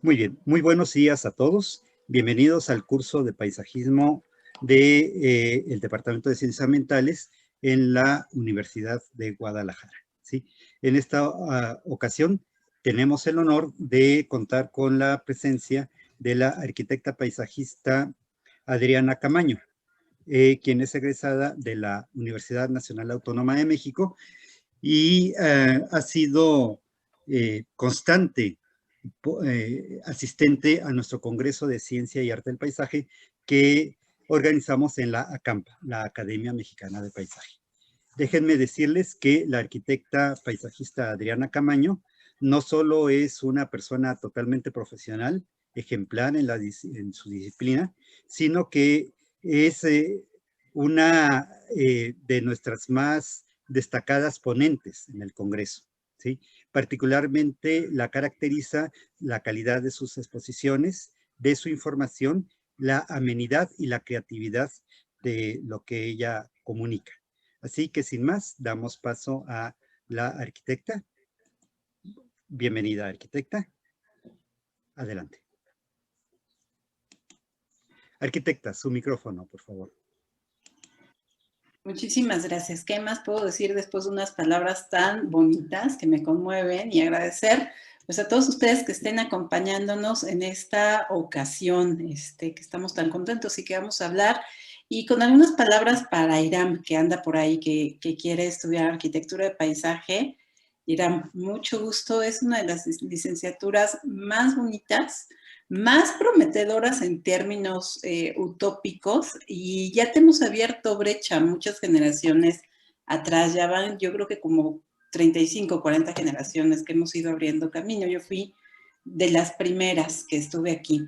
Muy bien, muy buenos días a todos. Bienvenidos al curso de paisajismo del Departamento de Ciencias Ambientales en la Universidad de Guadalajara. ¿Sí? En esta ocasión tenemos el honor de contar con la presencia de la arquitecta paisajista Adriana Camaño, quien es egresada de la Universidad Nacional Autónoma de México y ha sido constante asistente a nuestro Congreso de Ciencia y Arte del Paisaje que organizamos en la ACAMPA, la Academia Mexicana de Paisaje. Déjenme decirles que la arquitecta paisajista Adriana Camaño no solo es una persona totalmente profesional, ejemplar en su disciplina, sino que es una de nuestras más destacadas ponentes en el Congreso, ¿sí? Particularmente la caracteriza la calidad de sus exposiciones, de su información, la amenidad y la creatividad de lo que ella comunica. Así que sin más, damos paso a la arquitecta. Bienvenida, arquitecta. Adelante. Arquitecta, su micrófono, por favor. Muchísimas gracias. ¿Qué más puedo decir después de unas palabras tan bonitas que me conmueven? Y agradecer pues, a todos ustedes que estén acompañándonos en esta ocasión, que estamos tan contentos y que vamos a hablar. Y con algunas palabras para Iram, que anda por ahí, que quiere estudiar arquitectura de paisaje. Iram, mucho gusto. Es una de las licenciaturas más bonitas, más prometedoras en términos utópicos, y ya te hemos abierto brecha muchas generaciones atrás, ya van yo creo que como 35, 40 generaciones que hemos ido abriendo camino. Yo fui de las primeras que estuve aquí.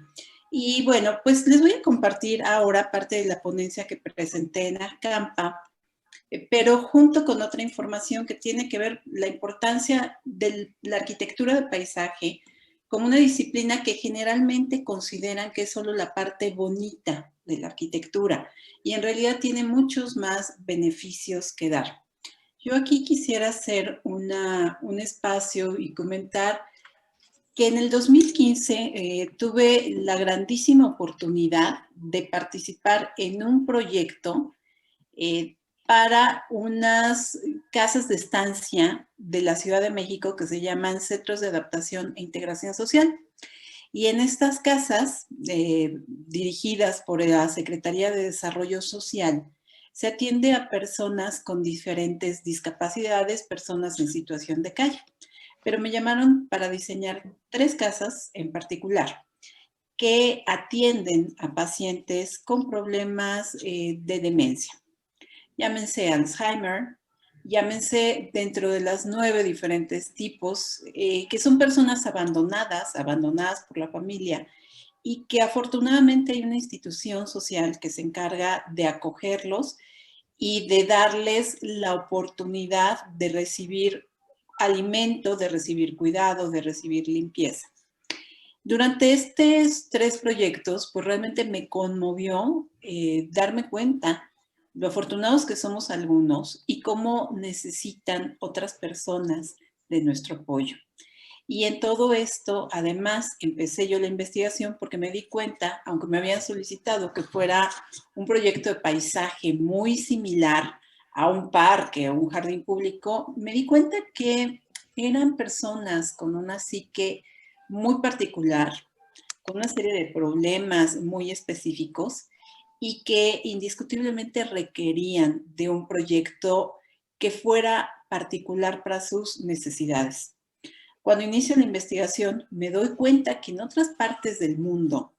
Y bueno, pues les voy a compartir ahora parte de la ponencia que presenté en Acampa, pero junto con otra información que tiene que ver la importancia de la arquitectura de paisaje como una disciplina que generalmente consideran que es solo la parte bonita de la arquitectura y en realidad tiene muchos más beneficios que dar. Yo aquí quisiera hacer un espacio y comentar que en el 2015 tuve la grandísima oportunidad de participar en un proyecto para unas casas de estancia de la Ciudad de México que se llaman Centros de Adaptación e Integración Social. Y en estas casas, dirigidas por la Secretaría de Desarrollo Social, se atiende a personas con diferentes discapacidades, personas en situación de calle. Pero me llamaron para diseñar 3 casas en particular que atienden a pacientes con problemas de demencia. Llámense Alzheimer, llámense dentro de las 9 diferentes tipos, que son personas abandonadas por la familia, y que afortunadamente hay una institución social que se encarga de acogerlos y de darles la oportunidad de recibir alimento, de recibir cuidado, de recibir limpieza. Durante estos 3 proyectos, pues realmente me conmovió darme cuenta lo afortunados que somos algunos y cómo necesitan otras personas de nuestro apoyo. Y en todo esto, además, empecé yo la investigación porque me di cuenta, aunque me habían solicitado que fuera un proyecto de paisaje muy similar a un parque o un jardín público, me di cuenta que eran personas con una psique muy particular, con una serie de problemas muy específicos y que indiscutiblemente requerían de un proyecto que fuera particular para sus necesidades. Cuando inicio la investigación, me doy cuenta que en otras partes del mundo,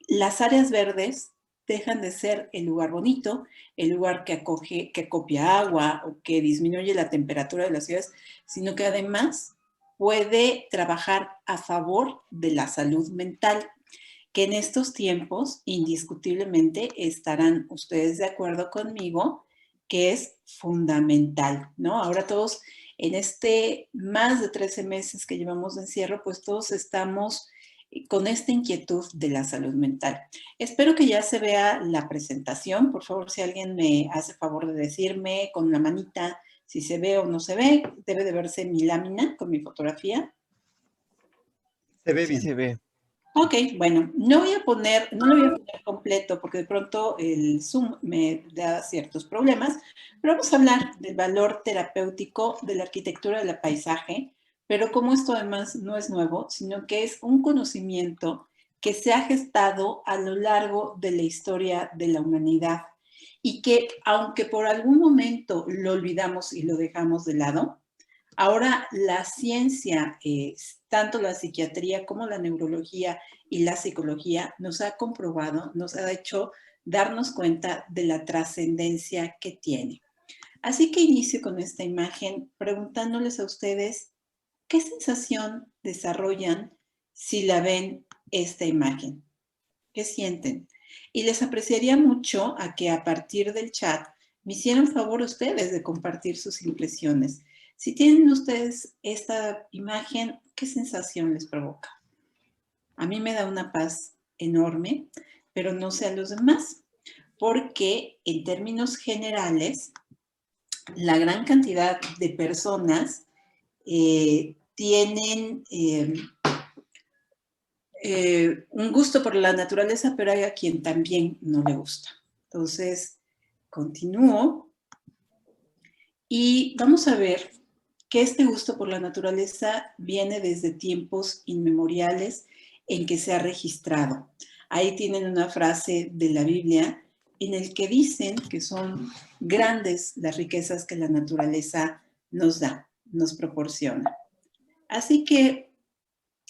las áreas verdes dejan de ser el lugar bonito, el lugar que acoge, que acopia agua o que disminuye la temperatura de las ciudades, sino que además puede trabajar a favor de la salud mental, que en estos tiempos indiscutiblemente estarán ustedes de acuerdo conmigo que es fundamental, ¿no? Ahora todos en más de 13 meses que llevamos de encierro, pues todos estamos con esta inquietud de la salud mental. Espero que ya se vea la presentación. Por favor, si alguien me hace favor de decirme con la manita si se ve o no se ve, debe de verse mi lámina con mi fotografía. Se ve Sí bien. se ve. Ok, bueno, no lo voy a poner completo porque de pronto el Zoom me da ciertos problemas, pero vamos a hablar del valor terapéutico de la arquitectura del paisaje, pero como esto además no es nuevo, sino que es un conocimiento que se ha gestado a lo largo de la historia de la humanidad y que aunque por algún momento lo olvidamos y lo dejamos de lado, ahora la ciencia, tanto la psiquiatría como la neurología y la psicología, nos ha comprobado, nos ha hecho darnos cuenta de la trascendencia que tiene. Así que inicio con esta imagen preguntándoles a ustedes qué sensación desarrollan si la ven esta imagen. ¿Qué sienten? Y les apreciaría mucho a que a partir del chat me hicieran favor ustedes de compartir sus impresiones. Si tienen ustedes esta imagen, ¿qué sensación les provoca? A mí me da una paz enorme, pero no sé a los demás, porque en términos generales, la gran cantidad de personas tienen un gusto por la naturaleza, pero hay a quien también no le gusta. Entonces, continúo y vamos a ver que este gusto por la naturaleza viene desde tiempos inmemoriales en que se ha registrado. Ahí tienen una frase de la Biblia en el que dicen que son grandes las riquezas que la naturaleza nos da, nos proporciona. Así que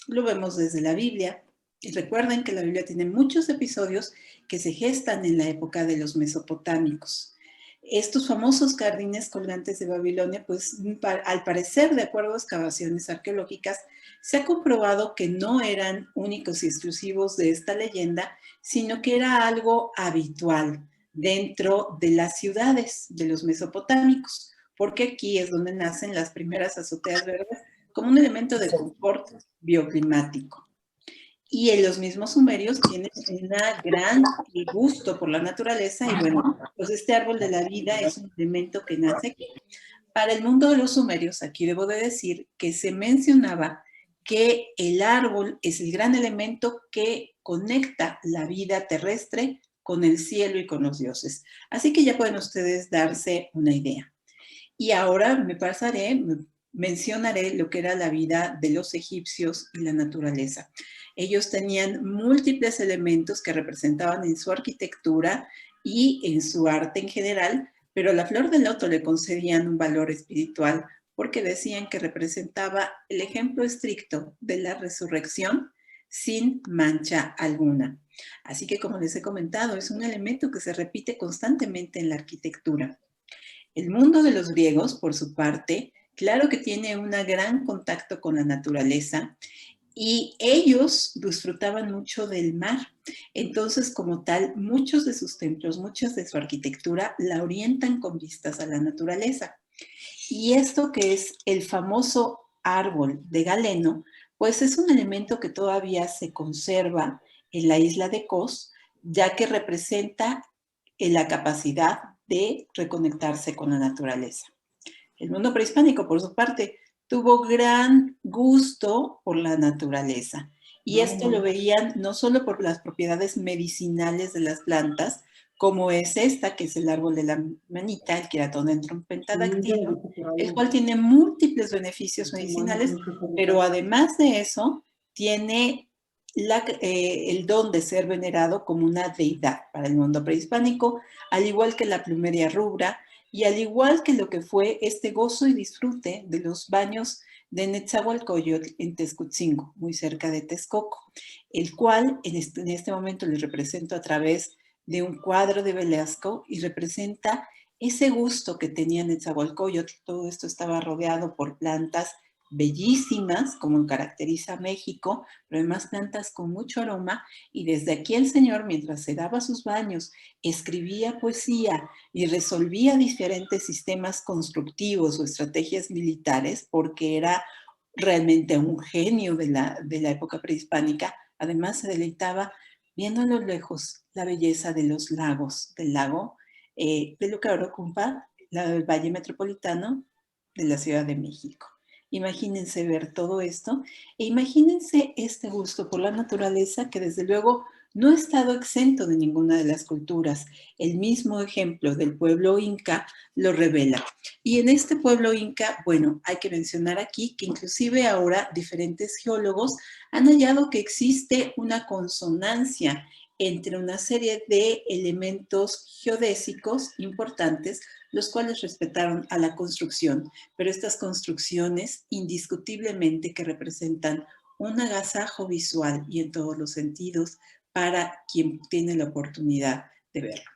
lo vemos desde la Biblia. Y recuerden que la Biblia tiene muchos episodios que se gestan en la época de los mesopotámicos. Estos famosos jardines colgantes de Babilonia, pues al parecer, de acuerdo a excavaciones arqueológicas, se ha comprobado que no eran únicos y exclusivos de esta leyenda, sino que era algo habitual dentro de las ciudades de los mesopotámicos, porque aquí es donde nacen las primeras azoteas verdes como un elemento de confort bioclimático. Y en los mismos sumerios tienen un gran gusto por la naturaleza y bueno, pues este árbol de la vida es un elemento que nace aquí. Para el mundo de los sumerios, aquí debo de decir que se mencionaba que el árbol es el gran elemento que conecta la vida terrestre con el cielo y con los dioses. Así que ya pueden ustedes darse una idea. Y ahora mencionaré lo que era la vida de los egipcios y la naturaleza. Ellos tenían múltiples elementos que representaban en su arquitectura y en su arte en general, pero a la flor de loto le concedían un valor espiritual porque decían que representaba el ejemplo estricto de la resurrección sin mancha alguna. Así que, como les he comentado, es un elemento que se repite constantemente en la arquitectura. El mundo de los griegos, por su parte, claro que tiene un gran contacto con la naturaleza y ellos disfrutaban mucho del mar. Entonces, como tal, muchos de sus templos, muchas de su arquitectura la orientan con vistas a la naturaleza. Y esto que es el famoso árbol de Galeno, pues es un elemento que todavía se conserva en la isla de Kos, ya que representa la capacidad de reconectarse con la naturaleza. El mundo prehispánico, por su parte, tuvo gran gusto por la naturaleza. Y esto lo veían no solo por las propiedades medicinales de las plantas, como es esta, que es el árbol de la manita, el Queratonendron pentadactilo, el cual tiene múltiples beneficios medicinales, pero además de eso, tiene el don de ser venerado como una deidad para el mundo prehispánico, al igual que la plumeria rubra, y al igual que lo que fue este gozo y disfrute de los baños de Netzahualcóyotl en Texcotzingo, muy cerca de Texcoco, el cual en este momento les represento a través de un cuadro de Velasco y representa ese gusto que tenía Netzahualcóyotl. Todo esto estaba rodeado por plantas bellísimas, como caracteriza México, pero además plantas con mucho aroma, y desde aquí el señor, mientras se daba sus baños, escribía poesía y resolvía diferentes sistemas constructivos o estrategias militares, porque era realmente un genio de la época prehispánica. Además se deleitaba viendo a lo lejos la belleza de los lagos, del lago de lo que ahora ocupa el Valle Metropolitano de la Ciudad de México. Imagínense ver todo esto e imagínense este gusto por la naturaleza que desde luego no ha estado exento de ninguna de las culturas. El mismo ejemplo del pueblo inca lo revela. Y en este pueblo inca, bueno, hay que mencionar aquí que inclusive ahora diferentes geólogos han hallado que existe una consonancia entre una serie de elementos geodésicos importantes, los cuales respetaron a la construcción, pero estas construcciones indiscutiblemente que representan un agasajo visual y en todos los sentidos para quien tiene la oportunidad de verlo.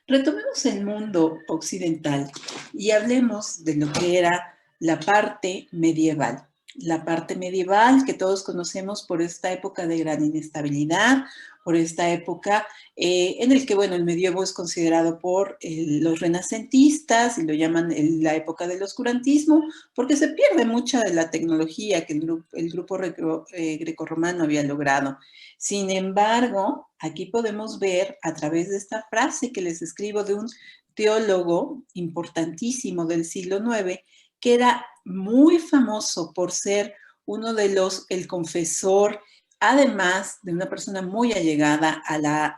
Retomemos el mundo occidental y hablemos de lo que era la parte medieval. La parte medieval que todos conocemos por esta época de gran inestabilidad, por esta época en el que, bueno, el medievo es considerado por los renacentistas y lo llaman la época del oscurantismo, porque se pierde mucha de la tecnología que el grupo grecorromano había logrado. Sin embargo, aquí podemos ver a través de esta frase que les escribo de un teólogo importantísimo del siglo IX, que era muy famoso por ser uno de el confesor, además de una persona muy allegada a la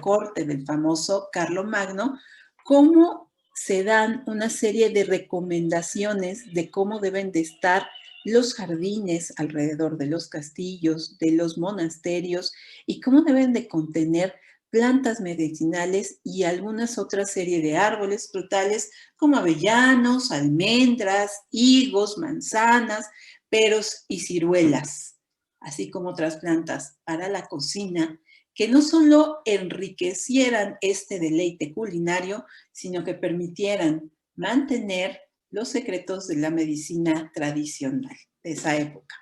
corte del famoso Carlomagno, cómo se dan una serie de recomendaciones de cómo deben de estar los jardines alrededor de los castillos, de los monasterios y cómo deben de contener plantas medicinales y algunas otras serie de árboles frutales como avellanos, almendras, higos, manzanas, peros y ciruelas, así como otras plantas para la cocina que no solo enriquecieran este deleite culinario, sino que permitieran mantener los secretos de la medicina tradicional de esa época.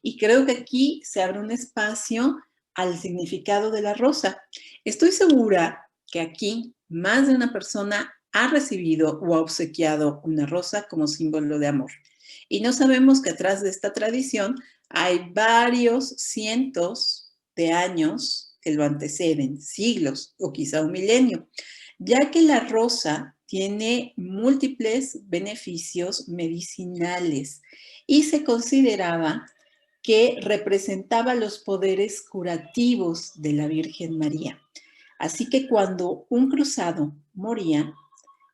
Y creo que aquí se abre un espacio al significado de la rosa. Estoy segura que aquí más de una persona ha recibido o ha obsequiado una rosa como símbolo de amor. Y no sabemos que atrás de esta tradición hay varios cientos de años que lo anteceden, siglos o quizá un milenio, ya que la rosa tiene múltiples beneficios medicinales y se consideraba que representaba los poderes curativos de la Virgen María. Así que cuando un cruzado moría,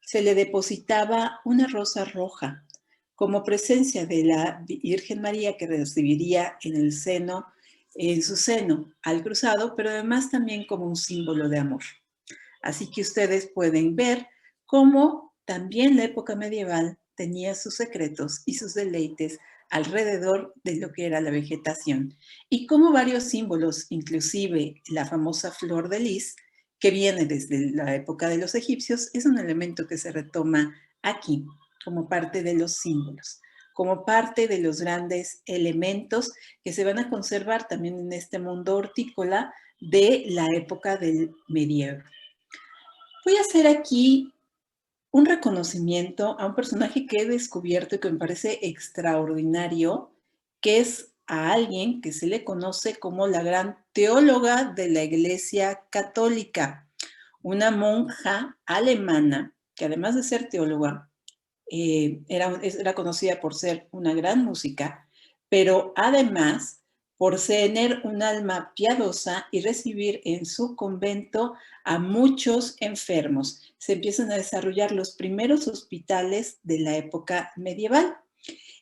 se le depositaba una rosa roja como presencia de la Virgen María que recibiría en su seno al cruzado, pero además también como un símbolo de amor. Así que ustedes pueden ver cómo también la época medieval tenía sus secretos y sus deleites alrededor de lo que era la vegetación y cómo varios símbolos, inclusive la famosa flor de lis, que viene desde la época de los egipcios, es un elemento que se retoma aquí como parte de los símbolos, como parte de los grandes elementos que se van a conservar también en este mundo hortícola de la época del medievo. Voy a hacer aquí un reconocimiento a un personaje que he descubierto y que me parece extraordinario, que es a alguien que se le conoce como la gran teóloga de la Iglesia Católica, una monja alemana que además de ser teóloga, era conocida por ser una gran música, pero además por tener un alma piadosa y recibir en su convento a muchos enfermos. Se empiezan a desarrollar los primeros hospitales de la época medieval.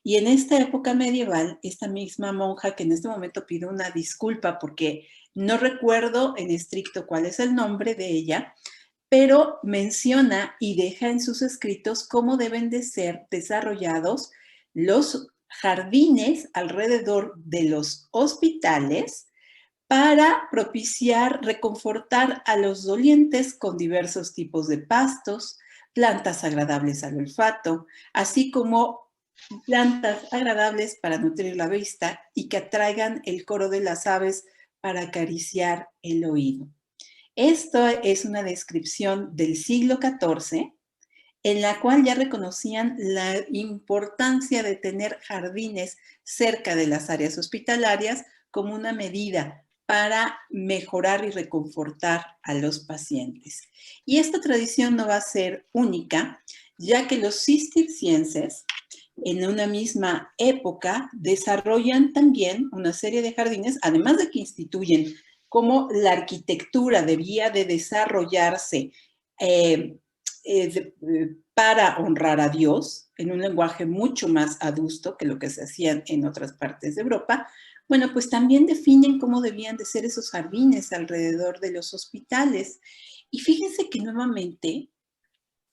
Y en esta época medieval, esta misma monja, que en este momento pido una disculpa porque no recuerdo en estricto cuál es el nombre de ella, pero menciona y deja en sus escritos cómo deben de ser desarrollados los jardines alrededor de los hospitales para propiciar, reconfortar a los dolientes con diversos tipos de pastos, plantas agradables al olfato, así como plantas agradables para nutrir la vista y que atraigan el coro de las aves para acariciar el oído. Esto es una descripción del siglo XIV en la cual ya reconocían la importancia de tener jardines cerca de las áreas hospitalarias como una medida para mejorar y reconfortar a los pacientes. Y esta tradición no va a ser única, ya que los cistercienses en una misma época desarrollan también una serie de jardines, además de que instituyen cómo la arquitectura debía de desarrollarse para honrar a Dios, en un lenguaje mucho más adusto que lo que se hacían en otras partes de Europa. Bueno, pues también definen cómo debían de ser esos jardines alrededor de los hospitales. Y fíjense que nuevamente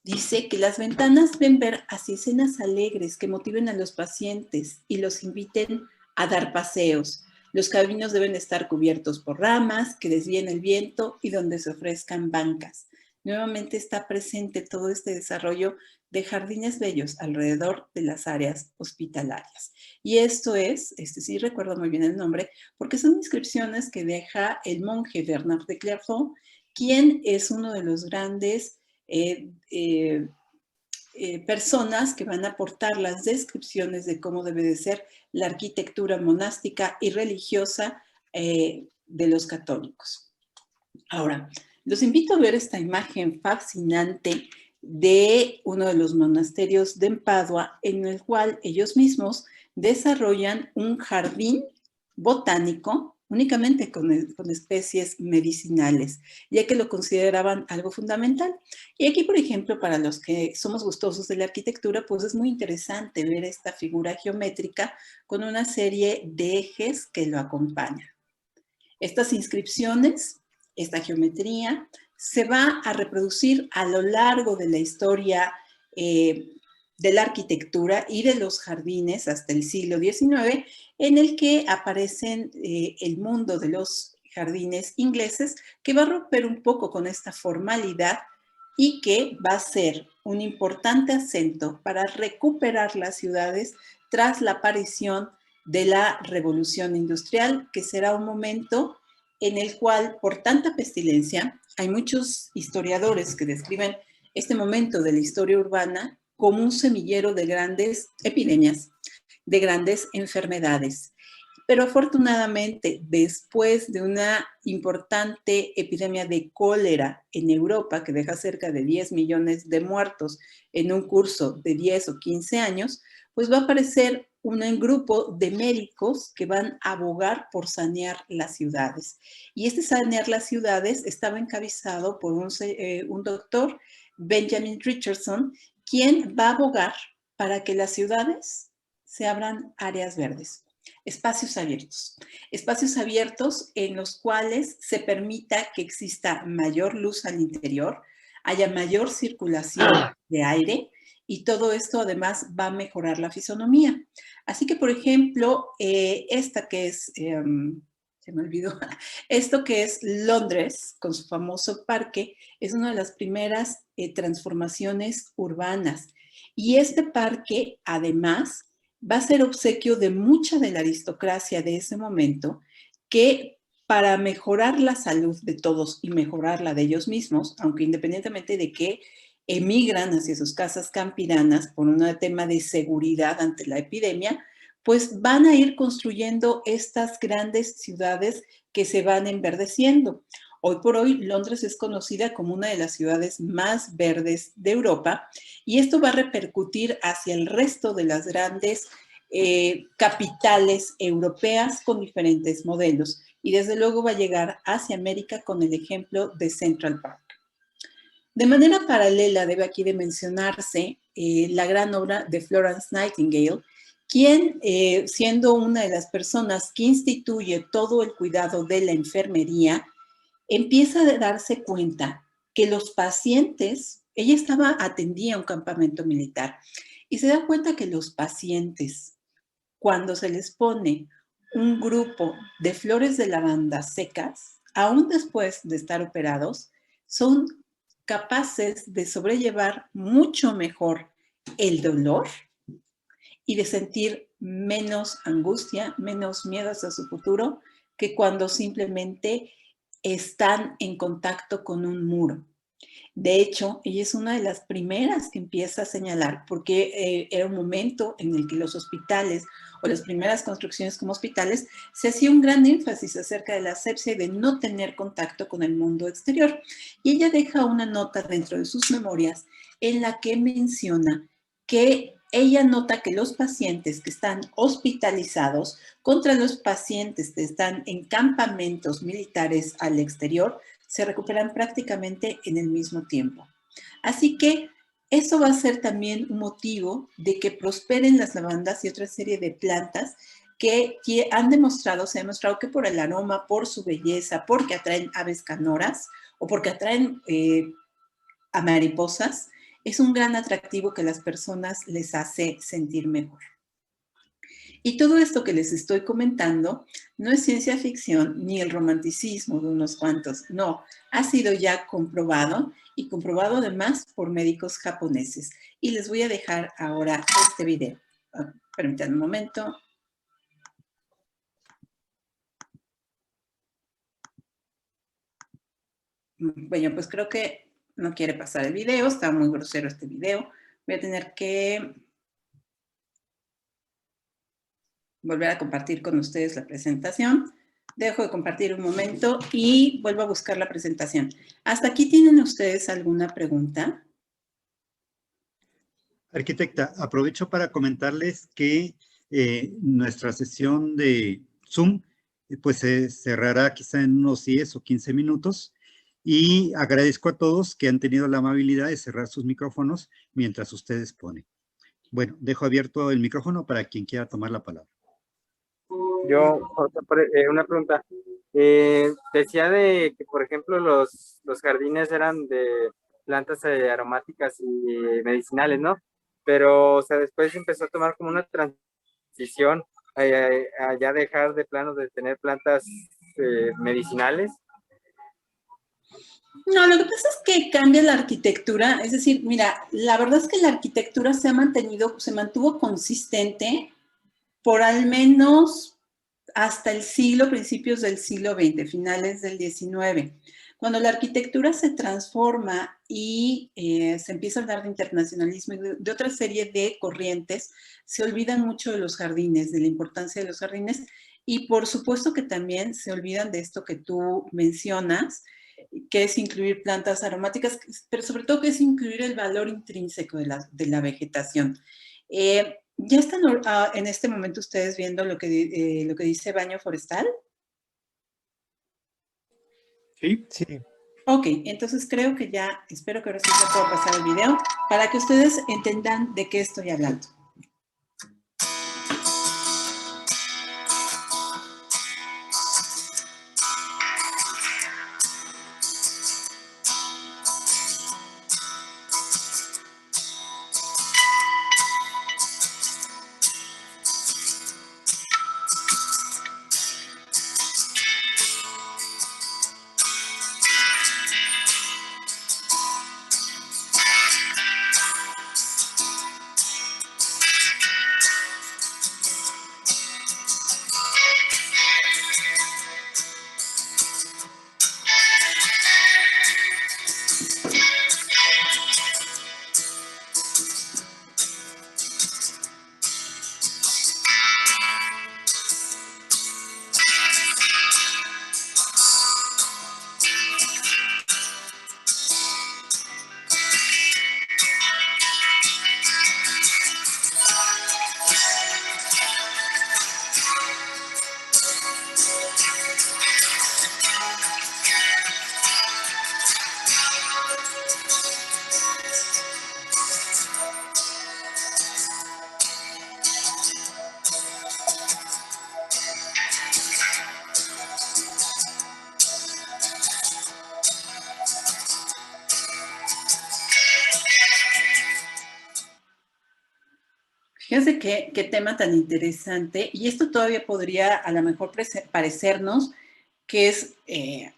dice que las ventanas deben ver hacia escenas alegres que motiven a los pacientes y los inviten a dar paseos. Los caminos deben estar cubiertos por ramas que desvíen el viento y donde se ofrezcan bancas. Nuevamente está presente todo este desarrollo de jardines bellos alrededor de las áreas hospitalarias. Y esto es, sí recuerdo muy bien el nombre, porque son inscripciones que deja el monje Bernard de Clairvaux, quien es uno de los grandes personas que van a aportar las descripciones de cómo debe de ser la arquitectura monástica y religiosa de los católicos. Ahora, los invito a ver esta imagen fascinante de uno de los monasterios de Padua, en el cual ellos mismos desarrollan un jardín botánico únicamente con especies medicinales, ya que lo consideraban algo fundamental. Y aquí, por ejemplo, para los que somos gustosos de la arquitectura, pues es muy interesante ver esta figura geométrica con una serie de ejes que lo acompañan. Estas inscripciones, esta geometría, se va a reproducir a lo largo de la historia de la arquitectura y de los jardines hasta el siglo XIX, en el que aparecen el mundo de los jardines ingleses, que va a romper un poco con esta formalidad y que va a ser un importante acento para recuperar las ciudades tras la aparición de la Revolución Industrial, que será un momento en el cual, por tanta pestilencia, hay muchos historiadores que describen este momento de la historia urbana como un semillero de grandes epidemias, de grandes enfermedades. Pero afortunadamente, después de una importante epidemia de cólera en Europa, que deja cerca de 10 millones de muertos en un curso de 10 o 15 años, pues va a aparecer un grupo de médicos que van a abogar por sanear las ciudades. Y este sanear las ciudades estaba encabezado por un doctor, Benjamin Richardson, quien va a abogar para que las ciudades se abran áreas verdes. Espacios abiertos en los cuales se permita que exista mayor luz al interior, haya mayor circulación de aire y todo esto además va a mejorar la fisonomía. Así que, por ejemplo, esta que es, se me olvidó, esto que es Londres con su famoso parque, es una de las primeras transformaciones urbanas. Y este parque, además, va a ser obsequio de mucha de la aristocracia de ese momento, que para mejorar la salud de todos y mejorar la de ellos mismos, aunque independientemente de que emigran hacia sus casas campiranas por un tema de seguridad ante la epidemia, pues van a ir construyendo estas grandes ciudades que se van enverdeciendo. Hoy por hoy, Londres es conocida como una de las ciudades más verdes de Europa y esto va a repercutir hacia el resto de las grandes capitales europeas con diferentes modelos y desde luego va a llegar hacia América con el ejemplo de Central Park. De manera paralela debe aquí de mencionarse la gran obra de Florence Nightingale, quien, siendo una de las personas que instituye todo el cuidado de la enfermería, empieza a darse cuenta que los pacientes, ella atendía un campamento militar, y se da cuenta que los pacientes, cuando se les pone un grupo de flores de lavanda secas, aún después de estar operados, son capaces de sobrellevar mucho mejor el dolor y de sentir menos angustia, menos miedo hacia su futuro, que cuando simplemente están en contacto con un muro. De hecho, ella es una de las primeras que empieza a señalar, porque era un momento en el que los hospitales o las primeras construcciones como hospitales se hacía un gran énfasis acerca de la asepsia y de no tener contacto con el mundo exterior. Y ella deja una nota dentro de sus memorias en la que menciona que ella nota que los pacientes que están hospitalizados contra los pacientes que están en campamentos militares al exterior se recuperan prácticamente en el mismo tiempo. Así que eso va a ser también un motivo de que prosperen las lavandas y otra serie de plantas que han demostrado, se ha demostrado que por el aroma, por su belleza, porque atraen aves canoras o porque atraen a mariposas, es un gran atractivo que las personas les hace sentir mejor. Y todo esto que les estoy comentando no es ciencia ficción ni el romanticismo de unos cuantos, no, ha sido ya comprobado y comprobado además por médicos japoneses. Y les voy a dejar ahora este video. Permítanme un momento. Bueno, pues creo que no quiere pasar el video, está muy grosero este video. Voy a tener que volver a compartir con ustedes la presentación. Dejo de compartir un momento y vuelvo a buscar la presentación. ¿Hasta aquí tienen ustedes alguna pregunta? Arquitecta, aprovecho para comentarles que nuestra sesión de Zoom pues se cerrará quizá en unos 10 o 15 minutos y agradezco a todos que han tenido la amabilidad de cerrar sus micrófonos mientras ustedes ponen. Bueno, dejo abierto el micrófono para quien quiera tomar la palabra. Yo, una pregunta. Decía de que, por ejemplo, los jardines eran de plantas aromáticas y medicinales, ¿no? Pero, o sea, después empezó a tomar como una transición a ya dejar de plano de tener plantas medicinales. No, lo que pasa es que cambia la arquitectura. Es decir, mira, la verdad es que la arquitectura se mantuvo consistente por al menos hasta el principios del siglo XX, finales del XIX. Cuando la arquitectura se transforma y se empieza a hablar de internacionalismo y de otra serie de corrientes, se olvidan mucho de los jardines, de la importancia de los jardines, y por supuesto que también se olvidan de esto que tú mencionas, que es incluir plantas aromáticas, pero sobre todo que es incluir el valor intrínseco de la vegetación. ¿Ya están en este momento ustedes viendo lo que dice baño forestal? Sí. Sí. Ok, entonces creo que ya, espero que ahora sí ya puedo pasar el video para que ustedes entendan de qué estoy hablando. Fíjense qué tema tan interesante, y esto todavía podría a lo mejor parecernos que es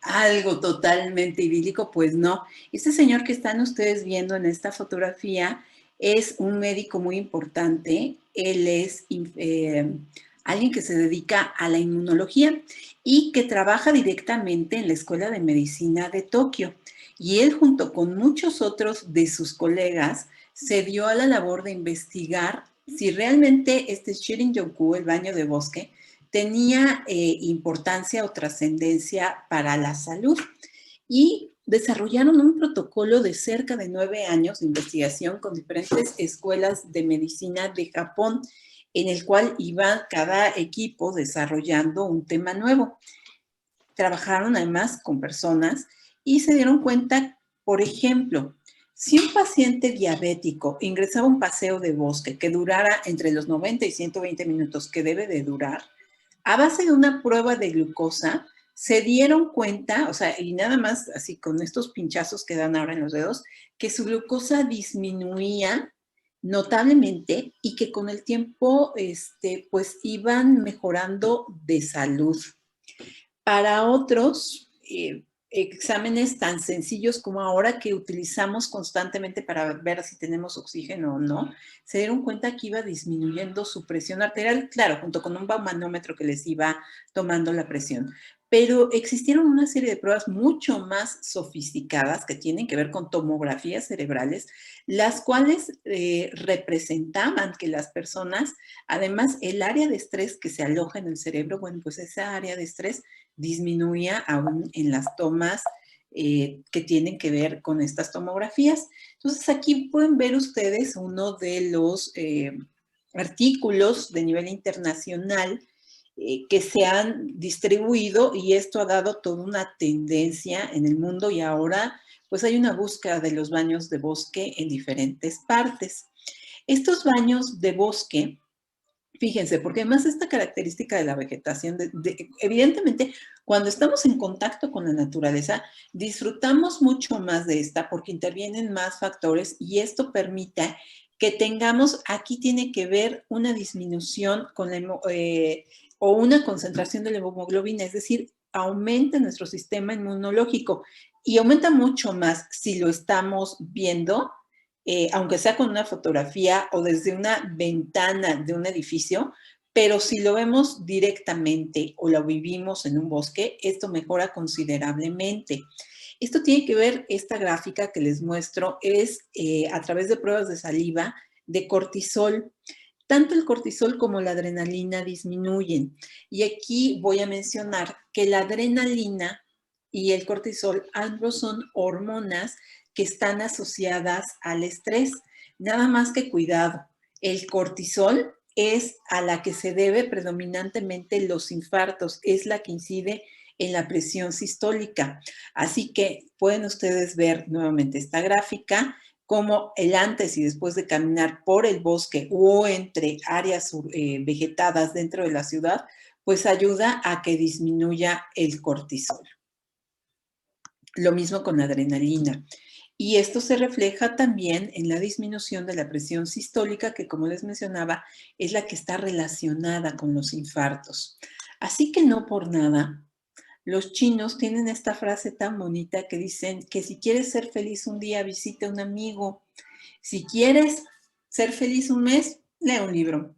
algo totalmente idílico, pues no. Este señor que están ustedes viendo en esta fotografía es un médico muy importante. Él es alguien que se dedica a la inmunología y que trabaja directamente en la Escuela de Medicina de Tokio. Y él, junto con muchos otros de sus colegas, se dio a la labor de investigar si realmente este Shirin-yoku, el baño de bosque, tenía importancia o trascendencia para la salud. Y desarrollaron un protocolo de cerca de 9 años de investigación con diferentes escuelas de medicina de Japón, en el cual iba cada equipo desarrollando un tema nuevo. Trabajaron además con personas y se dieron cuenta, por ejemplo, si un paciente diabético ingresaba a un paseo de bosque que durara entre los 90 y 120 minutos que debe de durar, a base de una prueba de glucosa, se dieron cuenta, o sea, y nada más así con estos pinchazos que dan ahora en los dedos, que su glucosa disminuía notablemente y que con el tiempo, pues iban mejorando de salud. Para otros, exámenes tan sencillos como ahora que utilizamos constantemente para ver si tenemos oxígeno o no, se dieron cuenta que iba disminuyendo su presión arterial, claro, junto con un baumanómetro que les iba tomando la presión. Pero existieron una serie de pruebas mucho más sofisticadas que tienen que ver con tomografías cerebrales, las cuales representaban que las personas, además el área de estrés que se aloja en el cerebro, bueno, pues esa área de estrés disminuía aún en las tomas que tienen que ver con estas tomografías. Entonces aquí pueden ver ustedes uno de los artículos de nivel internacional que se han distribuido y esto ha dado toda una tendencia en el mundo y ahora pues hay una búsqueda de los baños de bosque en diferentes partes. Estos baños de bosque, fíjense, porque además esta característica de la vegetación, evidentemente, cuando estamos en contacto con la naturaleza, disfrutamos mucho más de esta porque intervienen más factores y esto permite que tengamos, aquí tiene que ver una disminución con o una concentración de la hemoglobina, es decir, aumenta nuestro sistema inmunológico y aumenta mucho más si lo estamos viendo, aunque sea con una fotografía o desde una ventana de un edificio, pero si lo vemos directamente o lo vivimos en un bosque, esto mejora considerablemente. Esto tiene que ver, esta gráfica que les muestro es a través de pruebas de saliva de cortisol. Tanto el cortisol como la adrenalina disminuyen. Y aquí voy a mencionar que la adrenalina y el cortisol ambos son hormonas que están asociadas al estrés. Nada más que cuidado, el cortisol es a la que se debe predominantemente los infartos, es la que incide en la presión sistólica. Así que pueden ustedes ver nuevamente esta gráfica, como el antes y después de caminar por el bosque o entre áreas vegetadas dentro de la ciudad, pues ayuda a que disminuya el cortisol. Lo mismo con la adrenalina. Y esto se refleja también en la disminución de la presión sistólica, que como les mencionaba, es la que está relacionada con los infartos. Así que no por nada, los chinos tienen esta frase tan bonita que dicen que si quieres ser feliz un día, visita a un amigo. Si quieres ser feliz un mes, lee un libro.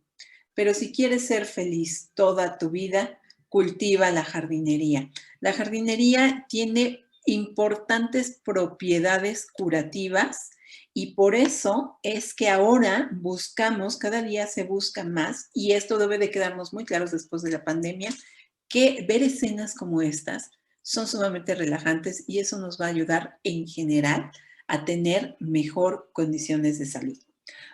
Pero si quieres ser feliz toda tu vida, cultiva la jardinería. La jardinería tiene importantes propiedades curativas y por eso es que ahora buscamos, cada día se busca más, y esto debe de quedarnos muy claros después de la pandemia, que ver escenas como estas son sumamente relajantes y eso nos va a ayudar en general a tener mejor condiciones de salud.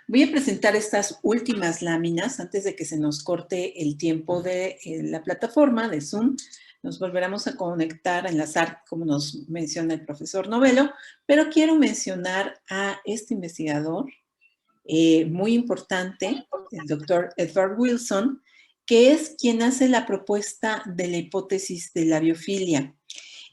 Voy a presentar estas últimas láminas antes de que se nos corte el tiempo de la plataforma de Zoom. Nos volveremos a conectar, a enlazar, como nos menciona el profesor Novelo, pero quiero mencionar a este investigador muy importante, el doctor Edward Wilson, que es quien hace la propuesta de la hipótesis de la biofilia.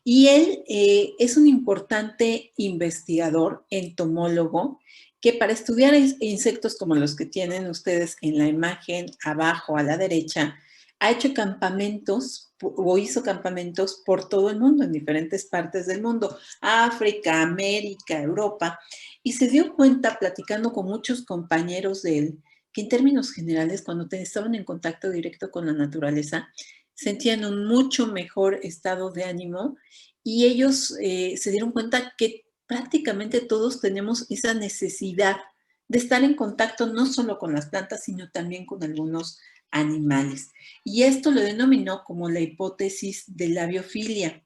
Y él es un importante investigador, entomólogo, que para estudiar insectos como los que tienen ustedes en la imagen abajo a la derecha, ha hecho campamentos o hizo campamentos por todo el mundo, en diferentes partes del mundo, África, América, Europa, y se dio cuenta platicando con muchos compañeros de él que en términos generales, cuando estaban en contacto directo con la naturaleza, sentían un mucho mejor estado de ánimo y ellos se dieron cuenta que prácticamente todos tenemos esa necesidad de estar en contacto no solo con las plantas, sino también con algunos animales. Y esto lo denominó como la hipótesis de la biofilia.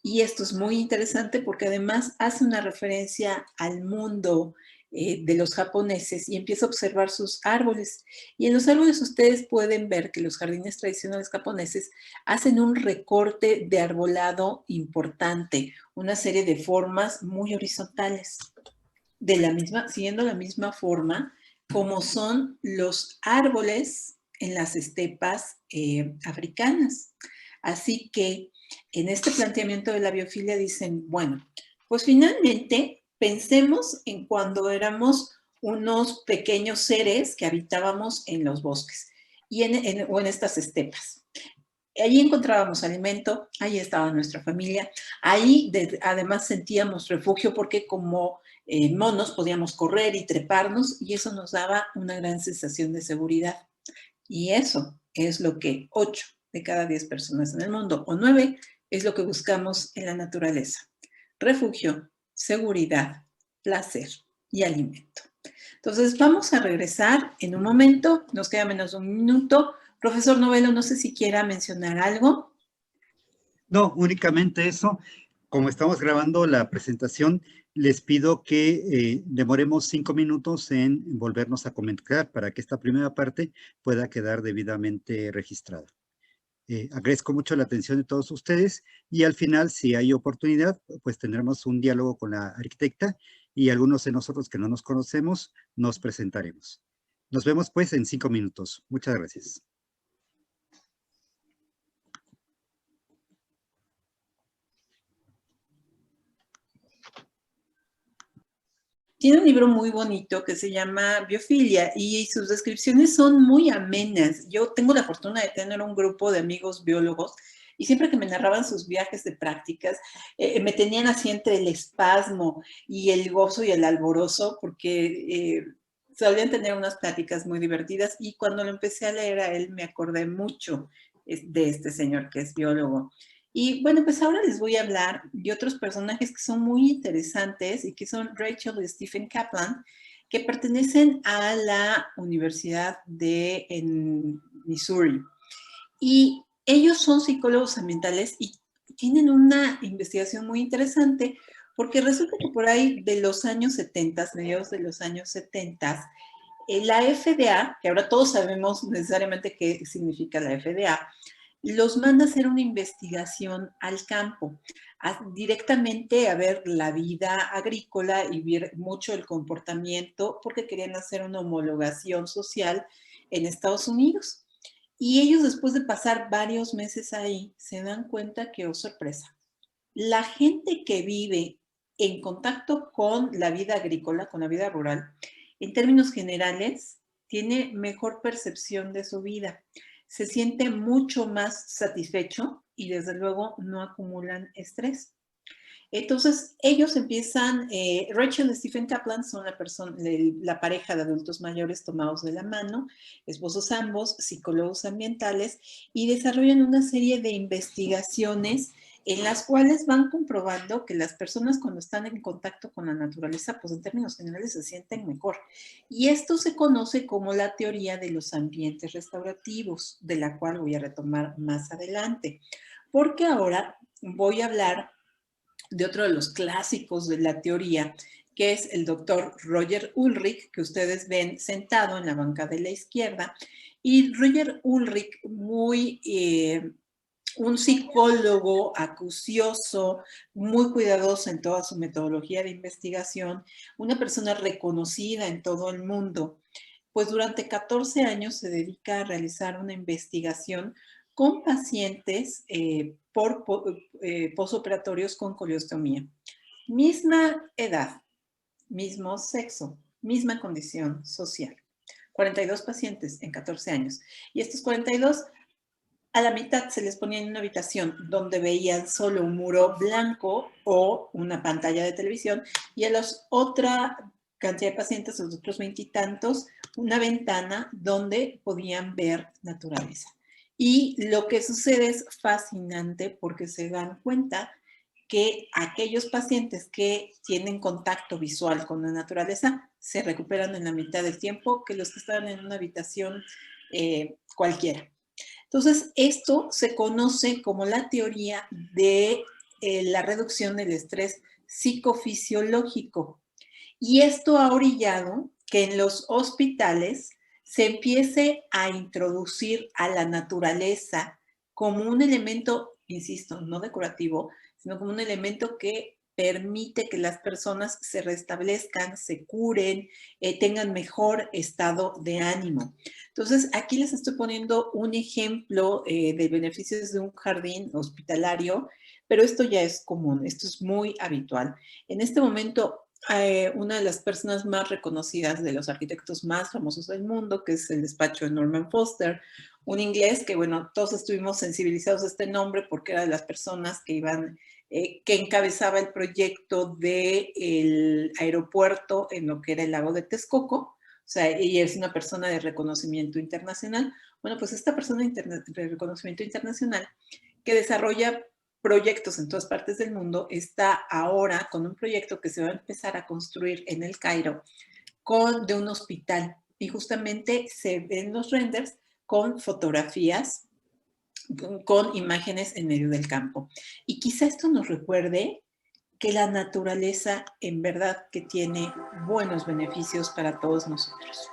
Y esto es muy interesante porque además hace una referencia al mundo de los japoneses y empieza a observar sus árboles. Y en los árboles ustedes pueden ver que los jardines tradicionales japoneses hacen un recorte de arbolado importante, una serie de formas muy horizontales, siguiendo la misma forma como son los árboles en las estepas africanas. Así que en este planteamiento de la biofilia dicen, bueno, pues finalmente pensemos en cuando éramos unos pequeños seres que habitábamos en los bosques o en estas estepas. Allí encontrábamos alimento, ahí estaba nuestra familia, ahí además sentíamos refugio porque como monos podíamos correr y treparnos y eso nos daba una gran sensación de seguridad. Y eso es lo que 8 de cada 10 personas en el mundo, o 9, es lo que buscamos en la naturaleza. Refugio, seguridad, placer y alimento. Entonces vamos a regresar en un momento, nos queda menos de un minuto. Profesor Novelo, no sé si quiera mencionar algo. No, únicamente eso. Como estamos grabando la presentación, les pido que demoremos 5 minutos en volvernos a comentar para que esta primera parte pueda quedar debidamente registrada. Agradezco mucho la atención de todos ustedes y al final, si hay oportunidad, pues tendremos un diálogo con la arquitecta y algunos de nosotros que no nos conocemos nos presentaremos. Nos vemos pues en 5 minutos. Muchas gracias. Tiene un libro muy bonito que se llama Biofilia y sus descripciones son muy amenas. Yo tengo la fortuna de tener un grupo de amigos biólogos y siempre que me narraban sus viajes de prácticas, me tenían así entre el espasmo y el gozo y el alborozo porque solían tener unas pláticas muy divertidas y cuando lo empecé a leer a él me acordé mucho de este señor que es biólogo. Y bueno, pues ahora les voy a hablar de otros personajes que son muy interesantes y que son Rachel y Stephen Kaplan, que pertenecen a la Universidad de Missouri. Y ellos son psicólogos ambientales y tienen una investigación muy interesante porque resulta que por ahí de los años 70, mediados de los años 70, la FDA, que ahora todos sabemos necesariamente qué significa la FDA, los manda a hacer una investigación al campo, directamente a ver la vida agrícola y ver mucho el comportamiento, porque querían hacer una homologación social en Estados Unidos. Y ellos, después de pasar varios meses ahí, se dan cuenta que, oh sorpresa, la gente que vive en contacto con la vida agrícola, con la vida rural, en términos generales, tiene mejor percepción de su vida, se siente mucho más satisfecho y desde luego no acumulan estrés. Entonces, ellos empiezan, Rachel y Stephen Kaplan son la pareja de adultos mayores tomados de la mano, esposos ambos, psicólogos ambientales, y desarrollan una serie de investigaciones en las cuales van comprobando que las personas cuando están en contacto con la naturaleza, pues en términos generales se sienten mejor. Y esto se conoce como la teoría de los ambientes restaurativos, de la cual voy a retomar más adelante, porque ahora voy a hablar de otro de los clásicos de la teoría, que es el doctor Roger Ulrich, que ustedes ven sentado en la banca de la izquierda. Y Roger Ulrich, un psicólogo acucioso, muy cuidadoso en toda su metodología de investigación, una persona reconocida en todo el mundo, pues durante 14 años se dedica a realizar una investigación con pacientes posoperatorios con coleostomía. Misma edad, mismo sexo, misma condición social. 42 pacientes en 14 años. Y estos 42, a la mitad se les ponía en una habitación donde veían solo un muro blanco o una pantalla de televisión y a los otra cantidad de pacientes, los otros 20 y tantos, una ventana donde podían ver naturaleza. Y lo que sucede es fascinante porque se dan cuenta que aquellos pacientes que tienen contacto visual con la naturaleza se recuperan en la mitad del tiempo que los que estaban en una habitación cualquiera. Entonces, esto se conoce como la teoría de la reducción del estrés psicofisiológico. Y esto ha orillado que en los hospitales se empiece a introducir a la naturaleza como un elemento, insisto, no decorativo, sino como un elemento que permite que las personas se restablezcan, se curen, tengan mejor estado de ánimo. Entonces, aquí les estoy poniendo un ejemplo de beneficios de un jardín hospitalario, pero esto ya es común, esto es muy habitual. En este momento, una de las personas más reconocidas, de los arquitectos más famosos del mundo, que es el despacho de Norman Foster, un inglés que, bueno, todos estuvimos sensibilizados a este nombre porque era de las personas que iban, que encabezaba el proyecto del aeropuerto en lo que era el lago de Texcoco. O sea, ella es una persona de reconocimiento internacional. Bueno, pues esta persona de reconocimiento internacional que desarrolla proyectos en todas partes del mundo, está ahora con un proyecto que se va a empezar a construir en el Cairo de un hospital. Y justamente se ven los renders con fotografías, con imágenes en medio del campo. Y quizá esto nos recuerde que la naturaleza en verdad que tiene buenos beneficios para todos nosotros.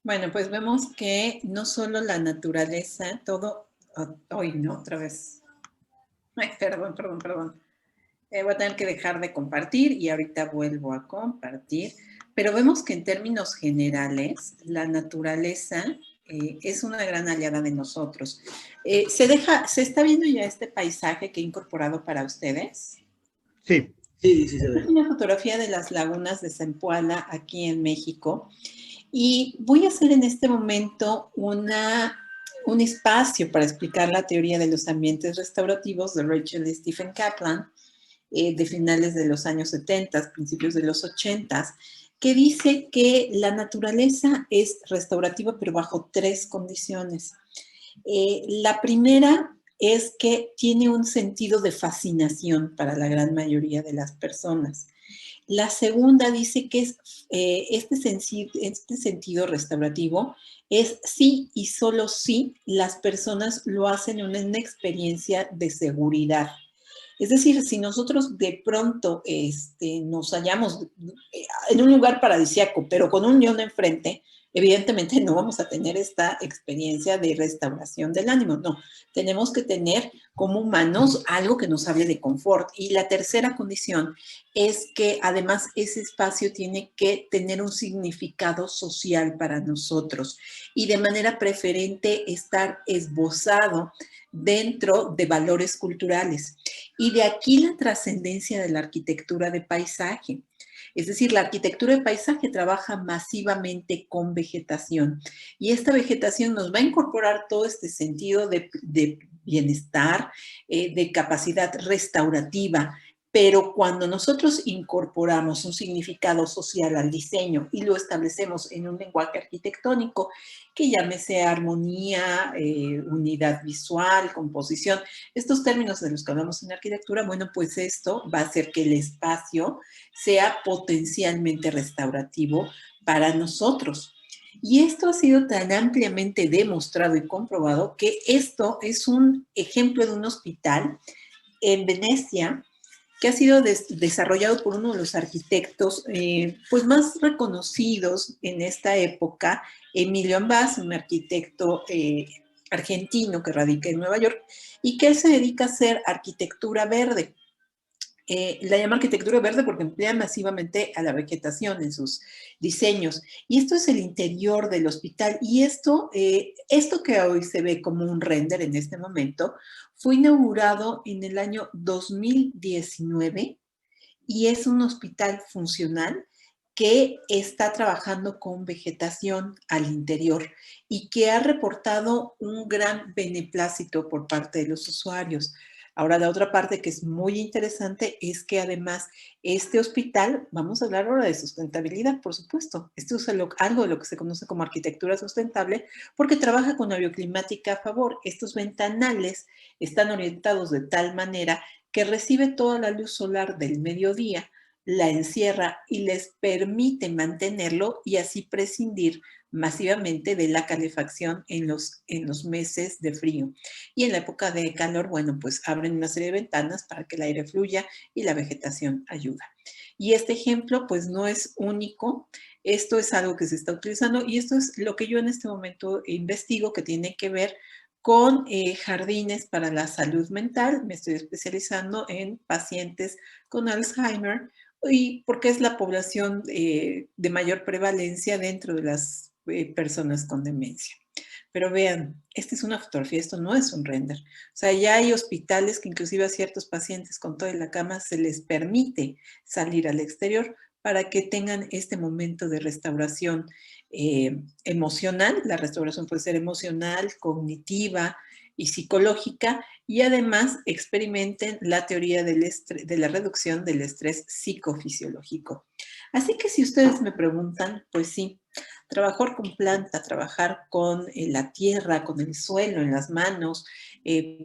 Bueno, pues vemos que no solo la naturaleza, todo... Hoy no, otra vez. Ay, perdón. Voy a tener que dejar de compartir y ahorita vuelvo a compartir. Pero vemos que en términos generales, la naturaleza es una gran aliada de nosotros. ¿Se está viendo ya este paisaje que he incorporado para ustedes? Sí. Sí, se ve. Es una fotografía de las lagunas de Zempoala aquí en México. Y voy a hacer en este momento un espacio para explicar la teoría de los ambientes restaurativos de Rachel y Stephen Kaplan. de finales de los años 70, principios de los 80, que dice que la naturaleza es restaurativa, pero bajo 3 condiciones. La primera es que tiene un sentido de fascinación para la gran mayoría de las personas. La segunda dice que es, este sentido restaurativo es sí y solo si las personas lo hacen en una experiencia de seguridad. Es decir, si nosotros de pronto nos hallamos en un lugar paradisíaco, pero con un león enfrente, evidentemente no vamos a tener esta experiencia de restauración del ánimo. No, tenemos que tener como humanos algo que nos hable de confort. Y la tercera condición es que además ese espacio tiene que tener un significado social para nosotros y de manera preferente estar esbozado dentro de valores culturales. Y de aquí la trascendencia de la arquitectura de paisaje. Es decir, la arquitectura de paisaje trabaja masivamente con vegetación y esta vegetación nos va a incorporar todo este sentido de bienestar, de capacidad restaurativa, pero cuando nosotros incorporamos un significado social al diseño y lo establecemos en un lenguaje arquitectónico, que llámese armonía, unidad visual, composición, estos términos de los que hablamos en arquitectura, bueno, pues esto va a hacer que el espacio sea potencialmente restaurativo para nosotros. Y esto ha sido tan ampliamente demostrado y comprobado que esto es un ejemplo de un hospital en Venecia que ha sido desarrollado por uno de los arquitectos pues más reconocidos en esta época, Emilio Ambas, un arquitecto argentino que radica en Nueva York y que él se dedica a hacer arquitectura verde. La llama arquitectura verde porque emplea masivamente a la vegetación en sus diseños. Y esto es el interior del hospital. Y esto que hoy se ve como un render en este momento, fue inaugurado en el año 2019 y es un hospital funcional que está trabajando con vegetación al interior y que ha reportado un gran beneplácito por parte de los usuarios. Ahora, la otra parte que es muy interesante es que además este hospital, vamos a hablar ahora de sustentabilidad, por supuesto. Esto es algo de lo que se conoce como arquitectura sustentable porque trabaja con la bioclimática a favor. Estos ventanales están orientados de tal manera que recibe toda la luz solar del mediodía, la encierra y les permite mantenerlo y así prescindir masivamente de la calefacción en los meses de frío. Y en la época de calor, bueno, pues abren una serie de ventanas para que el aire fluya y la vegetación ayuda. Y este ejemplo, pues no es único. Esto es algo que se está utilizando y esto es lo que yo en este momento investigo que tiene que ver con jardines para la salud mental. Me estoy especializando en pacientes con Alzheimer y porque es la población de mayor prevalencia dentro de las personas con demencia. Pero vean, esta es una fotografía, esto no es un render. O sea, ya hay hospitales que inclusive a ciertos pacientes con toda la cama se les permite salir al exterior para que tengan este momento de restauración emocional. La restauración puede ser emocional, cognitiva y psicológica, y además experimenten la teoría de la reducción del estrés psicofisiológico. Así que si ustedes me preguntan, pues sí, trabajar con planta, trabajar con la tierra, con el suelo en las manos,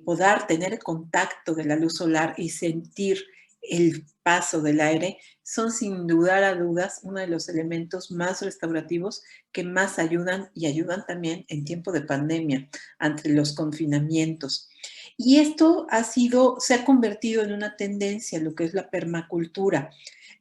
poder tener contacto de la luz solar y sentir el paso del aire, son sin dudar a dudas uno de los elementos más restaurativos que más ayudan y ayudan también en tiempo de pandemia, ante los confinamientos. Y esto se ha convertido en una tendencia, lo que es la permacultura.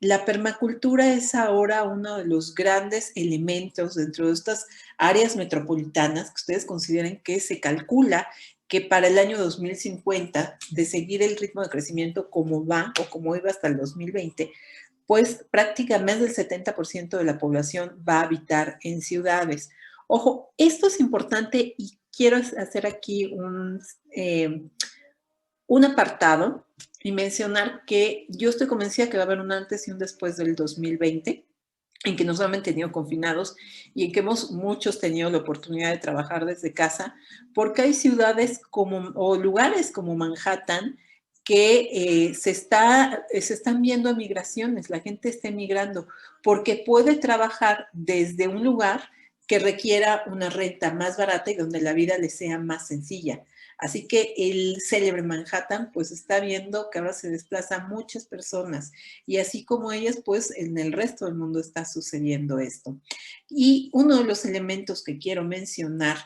La permacultura es ahora uno de los grandes elementos dentro de estas áreas metropolitanas que ustedes consideren que se calcula que para el año 2050, de seguir el ritmo de crecimiento como va o como iba hasta el 2020, pues prácticamente el 70% de la población va a habitar en ciudades. Ojo, esto es importante y quiero hacer aquí un apartado y mencionar que yo estoy convencida que va a haber un antes y un después del 2020, en que no solamente han tenido confinados y en que muchos tenido la oportunidad de trabajar desde casa, porque hay ciudades o lugares como Manhattan que se están viendo migraciones, la gente está emigrando porque puede trabajar desde un lugar que requiera una renta más barata y donde la vida le sea más sencilla. Así que el célebre Manhattan pues está viendo que ahora se desplazan muchas personas y así como ellas pues en el resto del mundo está sucediendo esto. Y uno de los elementos que quiero mencionar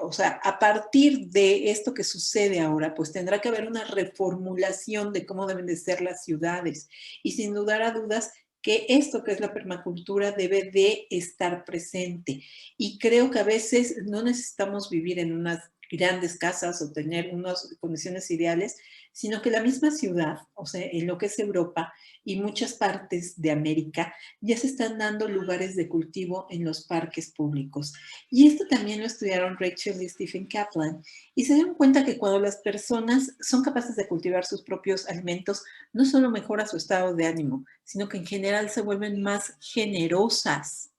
o sea, a partir de esto que sucede ahora, pues tendrá que haber una reformulación de cómo deben de ser las ciudades. Y sin lugar a dudas, que esto que es la permacultura debe de estar presente. Y creo que a veces no necesitamos vivir en unas grandes casas o tener unas condiciones ideales, sino que la misma ciudad, o sea, en lo que es Europa y muchas partes de América, ya se están dando lugares de cultivo en los parques públicos. Y esto también lo estudiaron Rachel y Stephen Kaplan, y se dieron cuenta que cuando las personas son capaces de cultivar sus propios alimentos, no solo mejora su estado de ánimo, sino que en general se vuelven más generosas.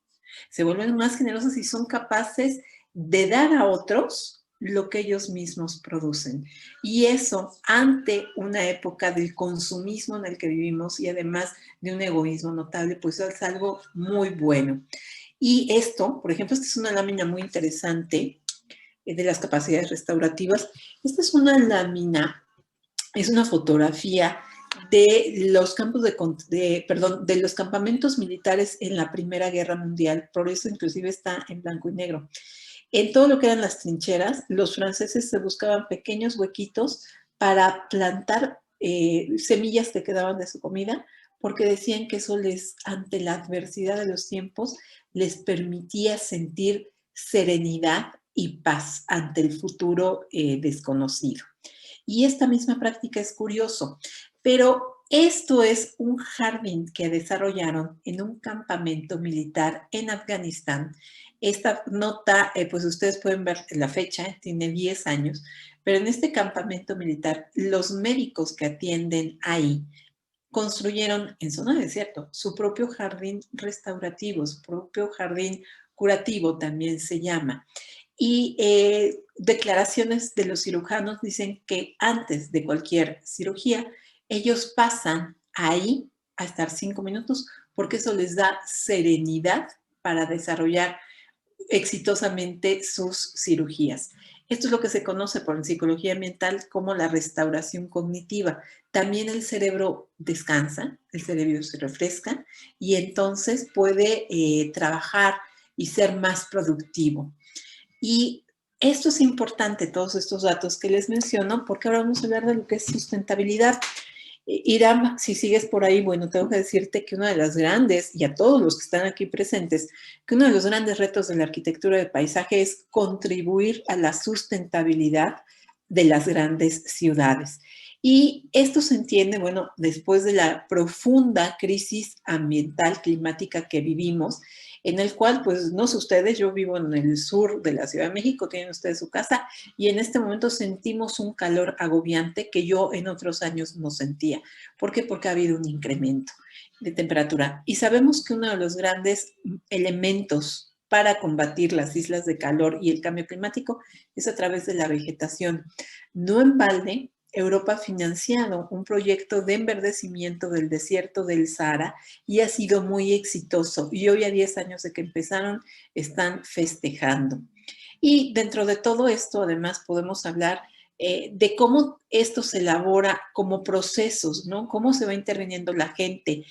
Se vuelven más generosas y son capaces de dar a otros lo que ellos mismos producen. Y eso, ante una época del consumismo en el que vivimos y además de un egoísmo notable, pues es algo muy bueno. Y esto, por ejemplo, esta es una lámina muy interesante de las capacidades restaurativas. Esta es una lámina, es una fotografía de los campos de los campamentos militares en la Primera Guerra Mundial. Por eso inclusive está en blanco y negro. En todo lo que eran las trincheras, los franceses se buscaban pequeños huequitos para plantar semillas que quedaban de su comida, porque decían que eso ante la adversidad de los tiempos, les permitía sentir serenidad y paz ante el futuro desconocido. Y esta misma práctica es curioso, pero esto es un jardín que desarrollaron en un campamento militar en Afganistán. Esta nota, pues ustedes pueden ver la fecha, tiene 10 años, pero en este campamento militar, los médicos que atienden ahí construyeron en zona de desierto su propio jardín restaurativo, su propio jardín curativo también se llama. Y declaraciones de los cirujanos dicen que antes de cualquier cirugía, ellos pasan ahí a estar 5 minutos porque eso les da serenidad para desarrollar exitosamente sus cirugías. Esto es lo que se conoce por en psicología ambiental como la restauración cognitiva. También el cerebro descansa, el cerebro se refresca y entonces puede trabajar y ser más productivo. Y esto es importante, todos estos datos que les menciono, porque ahora vamos a hablar de lo que es sustentabilidad. Iram, si sigues por ahí, bueno, tengo que decirte que una de las grandes, y a todos los que están aquí presentes, que uno de los grandes retos de la arquitectura de paisaje es contribuir a la sustentabilidad de las grandes ciudades. Y esto se entiende, bueno, después de la profunda crisis ambiental climática que vivimos, en el cual, pues, no sé ustedes, yo vivo en el sur de la Ciudad de México, tienen ustedes su casa, y en este momento sentimos un calor agobiante que yo en otros años no sentía. ¿Por qué? Porque ha habido un incremento de temperatura. Y sabemos que uno de los grandes elementos para combatir las islas de calor y el cambio climático es a través de la vegetación. No en balde, Europa ha financiado un proyecto de enverdecimiento del desierto del Sahara y ha sido muy exitoso. Y hoy a 10 años de que empezaron, están festejando. Y dentro de todo esto, además, podemos hablar de cómo esto se elabora como procesos, ¿no? Cómo se va interviniendo la gente,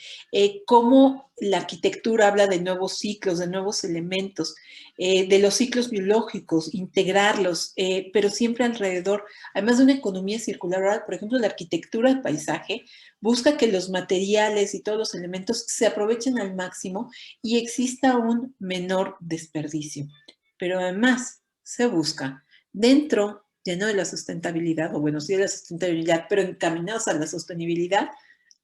cómo la arquitectura habla de nuevos ciclos, de nuevos elementos, de los ciclos biológicos, integrarlos, pero siempre alrededor, además de una economía circular. Por ejemplo, la arquitectura del paisaje busca que los materiales y todos los elementos se aprovechen al máximo y exista un menor desperdicio. Pero además se busca dentro ya no de la sustentabilidad, o bueno, sí de la sustentabilidad, pero encaminados a la sostenibilidad,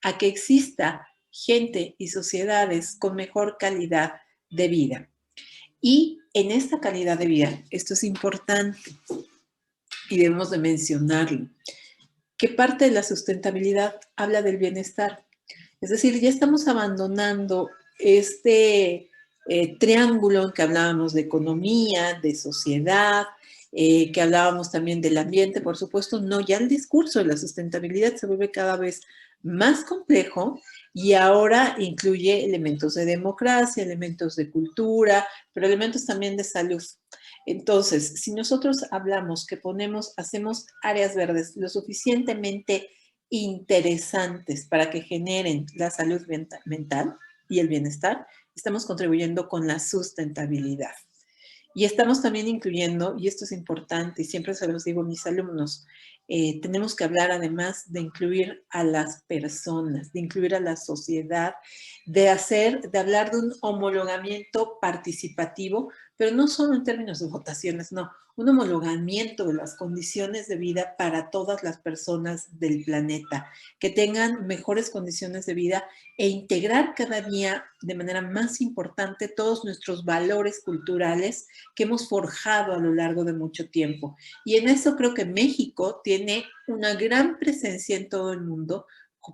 a que exista gente y sociedades con mejor calidad de vida. Y en esta calidad de vida, esto es importante y debemos de mencionarlo, que parte de la sustentabilidad habla del bienestar. Es decir, ya estamos abandonando este triángulo en que hablábamos de economía, de sociedad que hablábamos también del ambiente, por supuesto, no, ya el discurso de la sustentabilidad se vuelve cada vez más complejo y ahora incluye elementos de democracia, elementos de cultura, pero elementos también de salud. Entonces, si nosotros hablamos que hacemos áreas verdes lo suficientemente interesantes para que generen la salud mental y el bienestar, estamos contribuyendo con la sustentabilidad. Y estamos también incluyendo, y esto es importante, y siempre se los digo a mis alumnos, tenemos que hablar además de incluir a las personas, de incluir a la sociedad, de hablar de un homologamiento participativo, pero no solo en términos de votaciones, no, un homologamiento de las condiciones de vida para todas las personas del planeta, que tengan mejores condiciones de vida e integrar cada día de manera más importante todos nuestros valores culturales que hemos forjado a lo largo de mucho tiempo. Y en eso creo que México tiene una gran presencia en todo el mundo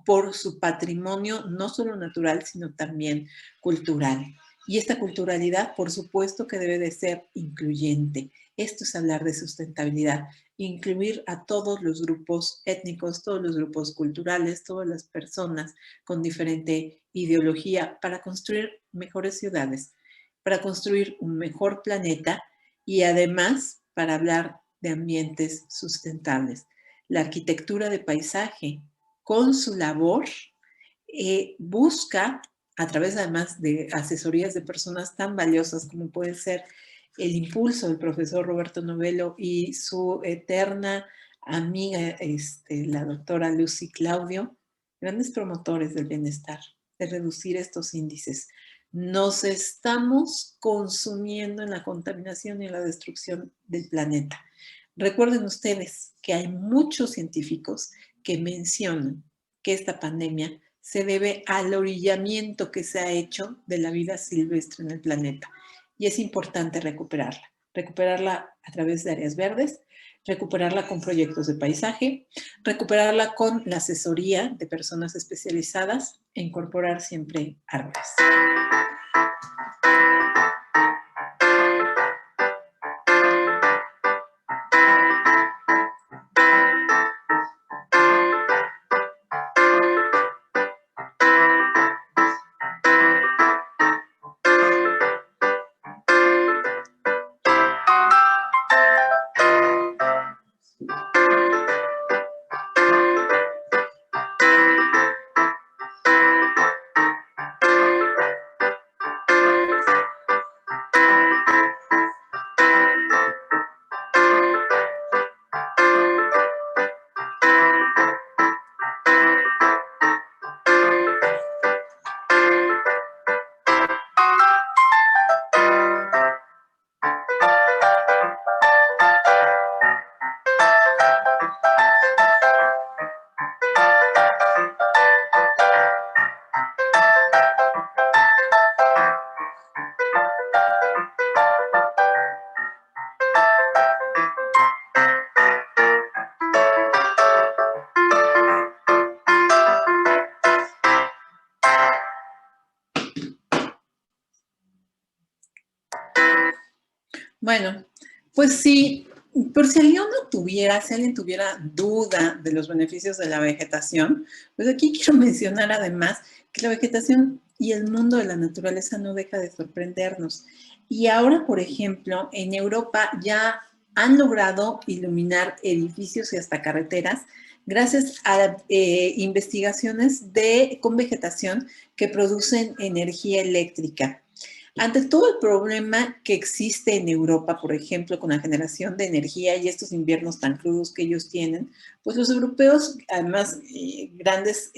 por su patrimonio, no solo natural, sino también cultural. Y esta culturalidad, por supuesto, que debe de ser incluyente. Esto es hablar de sustentabilidad, incluir a todos los grupos étnicos, todos los grupos culturales, todas las personas con diferente ideología para construir mejores ciudades, para construir un mejor planeta y además para hablar de ambientes sustentables. La arquitectura de paisaje, con su labor, busca, a través además de asesorías de personas tan valiosas como puede ser el impulso del profesor Roberto Novello y su eterna amiga, la doctora Lucy Claudio, grandes promotores del bienestar, de reducir estos índices. Nos estamos consumiendo en la contaminación y en la destrucción del planeta. Recuerden ustedes que hay muchos científicos que mencionan que esta pandemia se debe al orillamiento que se ha hecho de la vida silvestre en el planeta. Y es importante recuperarla a través de áreas verdes, recuperarla con proyectos de paisaje, recuperarla con la asesoría de personas especializadas e incorporar siempre árboles. Bueno, pues sí, por si alguien tuviera duda de los beneficios de la vegetación, pues aquí quiero mencionar además que la vegetación y el mundo de la naturaleza no deja de sorprendernos. Y ahora, por ejemplo, en Europa ya han logrado iluminar edificios y hasta carreteras gracias a investigaciones con vegetación que producen energía eléctrica. Ante todo el problema que existe en Europa, por ejemplo, con la generación de energía y estos inviernos tan crudos que ellos tienen, pues los europeos, además grandes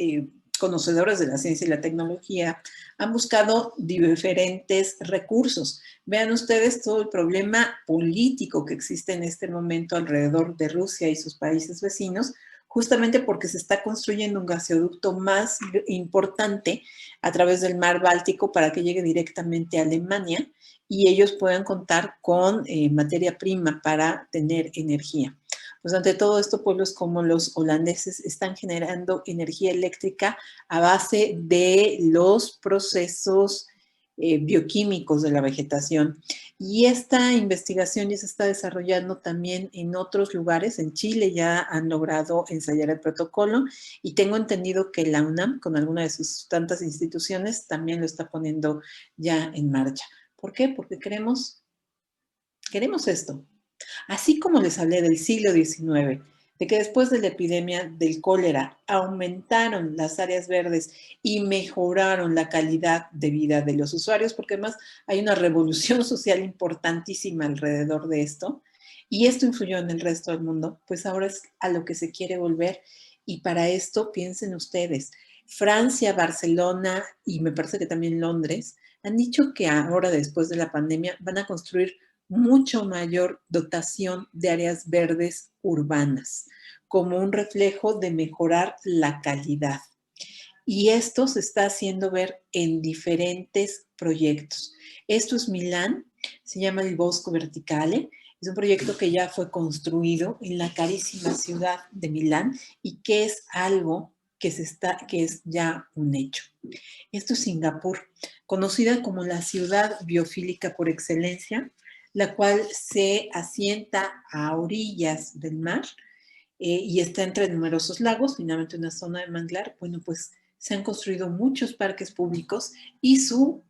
conocedores de la ciencia y la tecnología, han buscado diferentes recursos. Vean ustedes todo el problema político que existe en este momento alrededor de Rusia y sus países vecinos, justamente porque se está construyendo un gasoducto más importante a través del mar Báltico para que llegue directamente a Alemania y ellos puedan contar con materia prima para tener energía. Pues ante todo esto, pueblos como los holandeses están generando energía eléctrica a base de los procesos bioquímicos de la vegetación. Y esta investigación ya se está desarrollando también en otros lugares. En Chile ya han logrado ensayar el protocolo y tengo entendido que la UNAM, con alguna de sus tantas instituciones, también lo está poniendo ya en marcha. ¿Por qué? Porque queremos esto. Así como les hablé del siglo XIX, de que después de la epidemia del cólera aumentaron las áreas verdes y mejoraron la calidad de vida de los usuarios, porque además hay una revolución social importantísima alrededor de esto, y esto influyó en el resto del mundo, pues ahora es a lo que se quiere volver, y para esto piensen ustedes, Francia, Barcelona y me parece que también Londres han dicho que ahora, después de la pandemia, van a construir mucho mayor dotación de áreas verdes urbanas, como un reflejo de mejorar la calidad. Y esto se está haciendo ver en diferentes proyectos. Esto es Milán, se llama el Bosco Verticale, es un proyecto que ya fue construido en la carísima ciudad de Milán y que es algo que es ya un hecho. Esto es Singapur, conocida como la ciudad biofílica por excelencia, la cual se asienta a orillas del mar y está entre numerosos lagos, finalmente una zona de manglar. Bueno, pues se han construido muchos parques públicos y su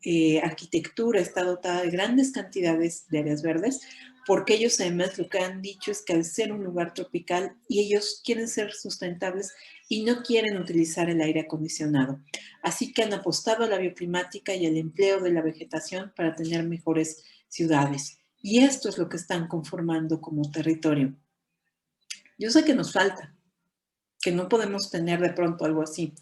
arquitectura está dotada de grandes cantidades de áreas verdes, porque ellos además lo que han dicho es que al ser un lugar tropical y ellos quieren ser sustentables y no quieren utilizar el aire acondicionado. Así que han apostado a la bioclimática y al empleo de la vegetación para tener mejores ciudades. Y esto es lo que están conformando como territorio. Yo sé que nos falta, que no podemos tener de pronto algo así,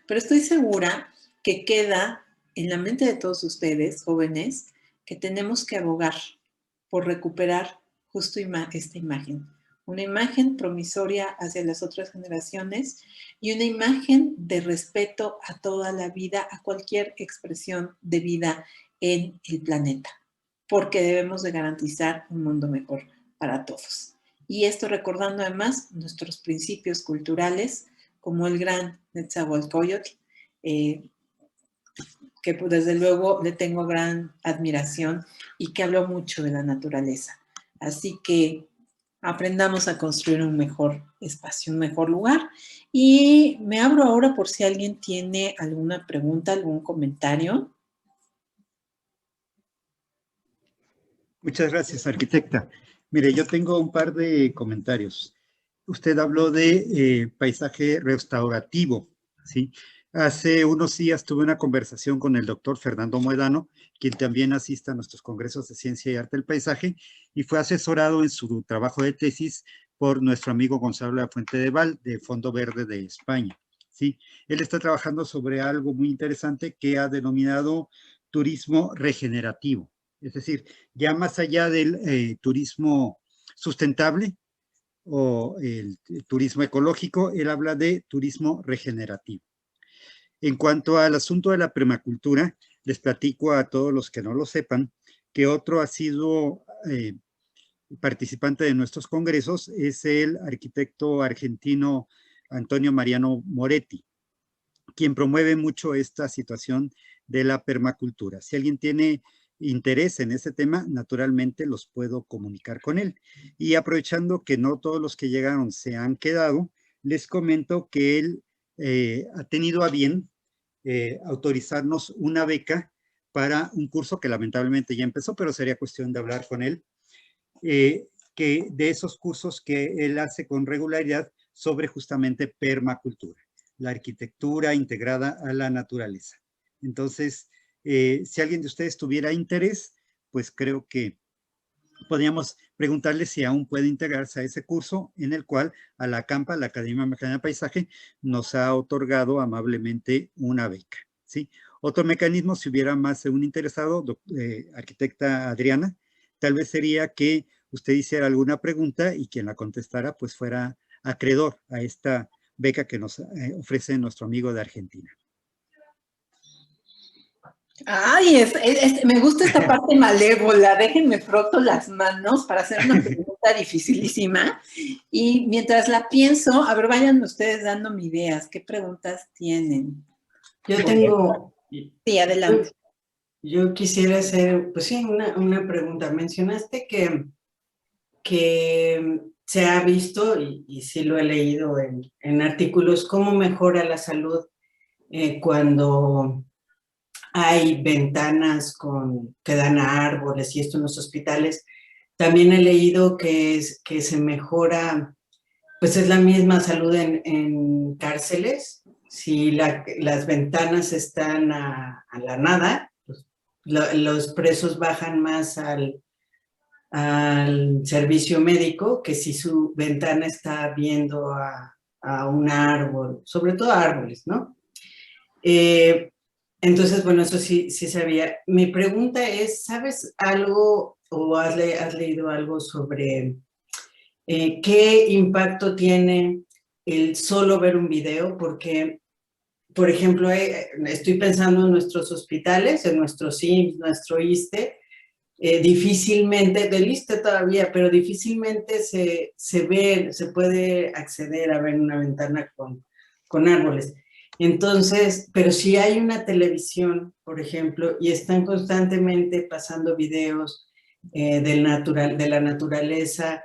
pero estoy segura que queda en la mente de todos ustedes, jóvenes, que tenemos que abogar por recuperar justo esta imagen. Una imagen promisoria hacia las otras generaciones y una imagen de respeto a toda la vida, a cualquier expresión de vida en el planeta, porque debemos de garantizar un mundo mejor para todos. Y esto recordando además nuestros principios culturales, como el gran Netzahualcóyotl, que pues, desde luego le tengo gran admiración y que habló mucho de la naturaleza. Así que aprendamos a construir un mejor espacio, un mejor lugar. Y me abro ahora por si alguien tiene alguna pregunta, algún comentario. Muchas gracias, arquitecta. Mire, yo tengo un par de comentarios. Usted habló de paisaje restaurativo, ¿sí? Hace unos días tuve una conversación con el doctor Fernando Moedano, quien también asiste a nuestros congresos de Ciencia y Arte del Paisaje, y fue asesorado en su trabajo de tesis por nuestro amigo Gonzalo de la Fuente de Val, de Fondo Verde de España, ¿sí? Él está trabajando sobre algo muy interesante que ha denominado turismo regenerativo. Es decir, ya más allá del turismo sustentable o el turismo ecológico, él habla de turismo regenerativo. En cuanto al asunto de la permacultura, les platico a todos los que no lo sepan que otro ha sido participante de nuestros congresos, es el arquitecto argentino Antonio Mariano Moretti, quien promueve mucho esta situación de la permacultura. Si alguien tiene interés en ese tema, naturalmente los puedo comunicar con él. Y aprovechando que no todos los que llegaron se han quedado, les comento que él ha tenido a bien autorizarnos una beca para un curso que lamentablemente ya empezó, pero sería cuestión de hablar con él, que de esos cursos que él hace con regularidad sobre justamente permacultura, la arquitectura integrada a la naturaleza. Entonces, si alguien de ustedes tuviera interés, pues creo que podríamos preguntarle si aún puede integrarse a ese curso en el cual a la ACAMPA, la Academia Mexicana de Paisaje, nos ha otorgado amablemente una beca, ¿sí? Otro mecanismo, si hubiera más de un interesado, arquitecta Adriana, tal vez sería que usted hiciera alguna pregunta y quien la contestara pues fuera acreedor a esta beca que nos ofrece nuestro amigo de Argentina. Ay, me gusta esta parte malévola. Déjenme froto las manos para hacer una pregunta dificilísima. Y mientras la pienso, a ver, vayan ustedes dándome ideas. ¿Qué preguntas tienen? Yo tengo... Sí, adelante. Yo quisiera hacer, pues sí, una pregunta. Mencionaste que se ha visto, y sí lo he leído en artículos, cómo mejora la salud cuando hay ventanas que dan a árboles y esto en los hospitales. También he leído que se mejora, pues es la misma salud en cárceles. Si las ventanas están a la nada, pues, los presos bajan más al servicio médico que si su ventana está viendo a un árbol, sobre todo a árboles, ¿no? Entonces, bueno, eso sí sabía. Mi pregunta es, ¿sabes algo o has leído algo sobre qué impacto tiene el solo ver un video? Porque, por ejemplo, estoy pensando en nuestros hospitales, en nuestro SIMS, nuestro ISSSTE, difícilmente, del ISSSTE todavía, pero difícilmente se puede acceder a ver una ventana con árboles. Entonces, pero si hay una televisión, por ejemplo, y están constantemente pasando videos de la naturaleza,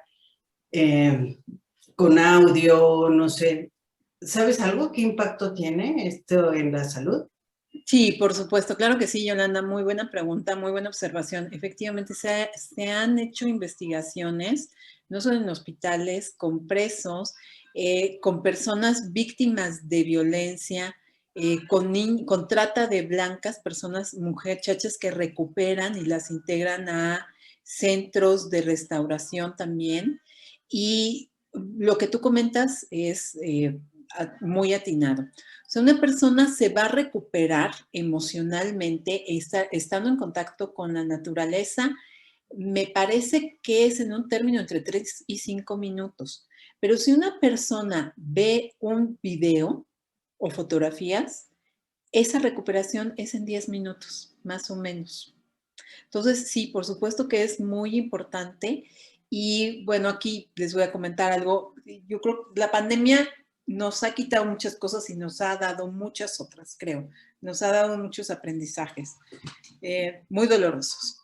con audio, no sé, ¿sabes algo? ¿Qué impacto tiene esto en la salud? Sí, por supuesto, claro que sí, Yolanda, muy buena pregunta, muy buena observación. Efectivamente, se han hecho investigaciones, no solo en hospitales, con presos, con personas víctimas de violencia, con trata de blancas, personas, muchachas que recuperan y las integran a centros de restauración también. Y lo que tú comentas es muy atinado. O sea, una persona se va a recuperar emocionalmente estando en contacto con la naturaleza. Me parece que es en un término entre 3 y 5 minutos. Pero si una persona ve un video o fotografías, esa recuperación es en 10 minutos, más o menos. Entonces, sí, por supuesto que es muy importante. Y bueno, aquí les voy a comentar algo. Yo creo que la pandemia nos ha quitado muchas cosas y nos ha dado muchas otras, creo. Nos ha dado muchos aprendizajes muy dolorosos.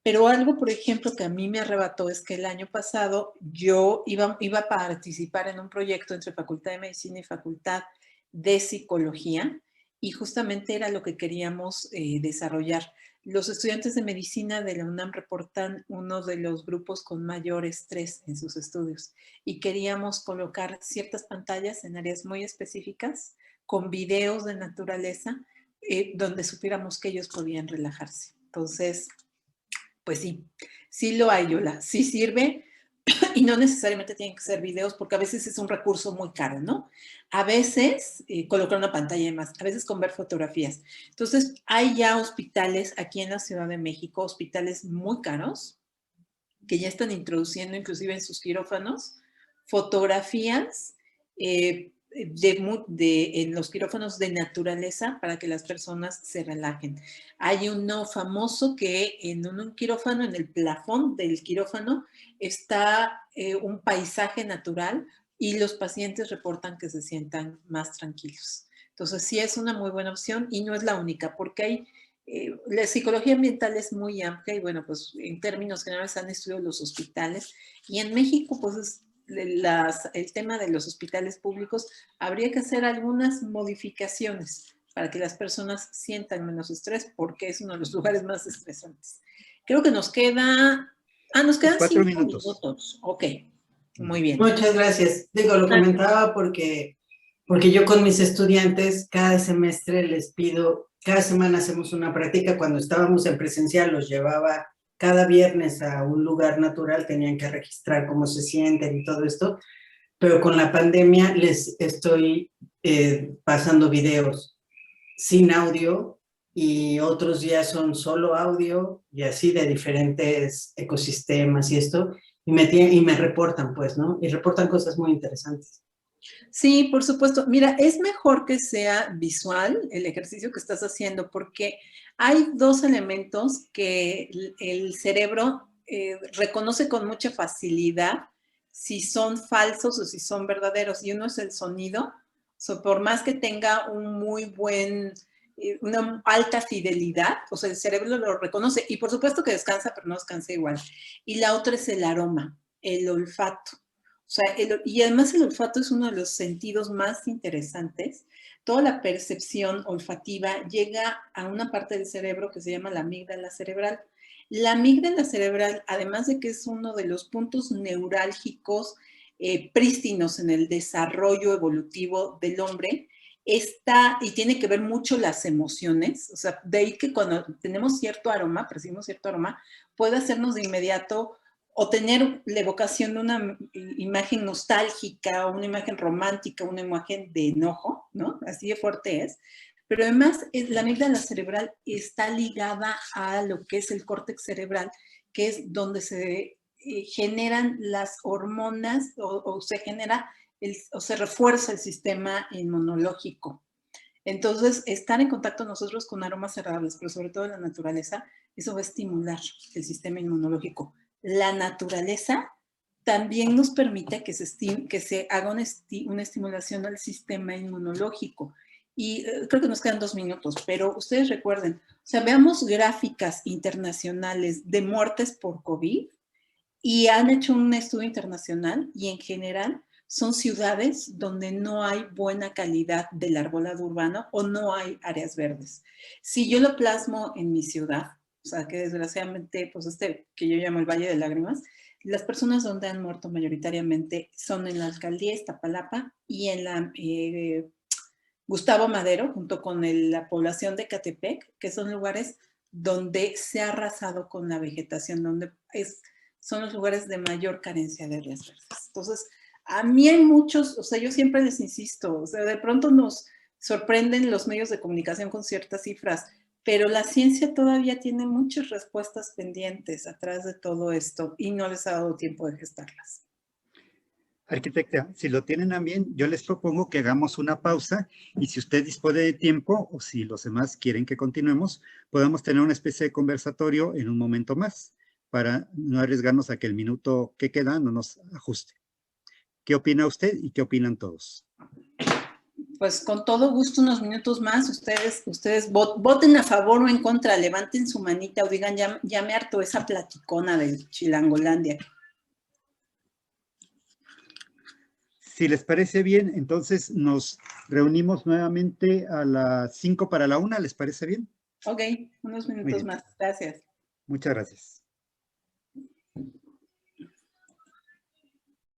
Pero algo, por ejemplo, que a mí me arrebató es que el año pasado yo iba a participar en un proyecto entre Facultad de Medicina y Facultad de Psicología, y justamente era lo que queríamos desarrollar. Los estudiantes de medicina de la UNAM reportan uno de los grupos con mayor estrés en sus estudios, y queríamos colocar ciertas pantallas en áreas muy específicas con videos de naturaleza donde supiéramos que ellos podían relajarse. Entonces, pues sí, sí lo hay, Yola, sí sirve, y no necesariamente tienen que ser videos porque a veces es un recurso muy caro, ¿no? A veces colocar una pantalla de más, a veces con ver fotografías. Entonces, hay ya hospitales aquí en la Ciudad de México, hospitales muy caros, que ya están introduciendo inclusive en sus quirófanos fotografías en los quirófanos de naturaleza para que las personas se relajen. Hay uno famoso que en un quirófano, en el plafón del quirófano, está un paisaje natural y los pacientes reportan que se sientan más tranquilos. Entonces, sí es una muy buena opción y no es la única, porque hay la psicología ambiental es muy amplia y bueno, pues en términos generales han estudiado los hospitales, y en México pues el tema de los hospitales públicos habría que hacer algunas modificaciones para que las personas sientan menos estrés, porque es uno de los lugares más estresantes. Creo que nos quedan 4 5 minutos. minutos. Ok, muy bien. Muchas gracias. Digo, lo comentaba porque yo con mis estudiantes cada semestre les pido, cada semana hacemos una práctica. Cuando estábamos en presencial los llevaba cada viernes a un lugar natural, tenían que registrar cómo se sienten y todo esto, pero con la pandemia les estoy pasando videos sin audio y otros días son solo audio y así de diferentes ecosistemas y esto, y me reportan pues, ¿no? Y reportan cosas muy interesantes. Sí, por supuesto. Mira, es mejor que sea visual el ejercicio que estás haciendo, porque hay dos elementos que el cerebro reconoce con mucha facilidad si son falsos o si son verdaderos. Y uno es el sonido. Por más que tenga un muy buen una alta fidelidad, o sea, el cerebro lo reconoce, y por supuesto que descansa, pero no descansa igual. Y la otra es el aroma, el olfato. O sea, y además el olfato es uno de los sentidos más interesantes. Toda la percepción olfativa llega a una parte del cerebro que se llama la amígdala cerebral. La amígdala cerebral, además de que es uno de los puntos neurálgicos prístinos en el desarrollo evolutivo del hombre, está y tiene que ver mucho las emociones, o sea, de ahí que cuando tenemos cierto aroma, percibimos cierto aroma, puede hacernos de inmediato o tener la evocación de una imagen nostálgica, o una imagen romántica, una imagen de enojo, ¿no? Así de fuerte es. Pero además, la amígdala cerebral está ligada a lo que es el córtex cerebral, que es donde se generan las hormonas o se genera o se refuerza el sistema inmunológico. Entonces, estar en contacto nosotros con aromas agradables, pero sobre todo en la naturaleza, eso va a estimular el sistema inmunológico. La naturaleza también nos permite que se haga una estimulación al sistema inmunológico. Y creo que nos quedan 2 minutos, pero ustedes recuerden, o sea, veamos gráficas internacionales de muertes por COVID y han hecho un estudio internacional y en general son ciudades donde no hay buena calidad del arbolado urbano o no hay áreas verdes. Si yo lo plasmo en mi ciudad, o sea, que desgraciadamente, pues que yo llamo el Valle de Lágrimas, las personas donde han muerto mayoritariamente son en la alcaldía Iztapalapa y en la Gustavo Madero, junto con la población de Catepec, que son lugares donde se ha arrasado con la vegetación, donde son los lugares de mayor carencia de áreas verdes. Entonces, a mí hay muchos, o sea, yo siempre les insisto, o sea, de pronto nos sorprenden los medios de comunicación con ciertas cifras, pero la ciencia todavía tiene muchas respuestas pendientes atrás de todo esto y no les ha dado tiempo de gestarlas. Arquitecta, si lo tienen a bien, yo les propongo que hagamos una pausa y si usted dispone de tiempo o si los demás quieren que continuemos, podamos tener una especie de conversatorio en un momento más para no arriesgarnos a que el minuto que queda no nos ajuste. ¿Qué opina usted y qué opinan todos? Pues con todo gusto unos minutos más, ustedes voten a favor o en contra, levanten su manita o digan, ya me hartó esa platicona del Chilangolandia. Si les parece bien, entonces nos reunimos nuevamente a las 5 para la 1, ¿les parece bien? Ok, unos minutos más, gracias. Muchas gracias.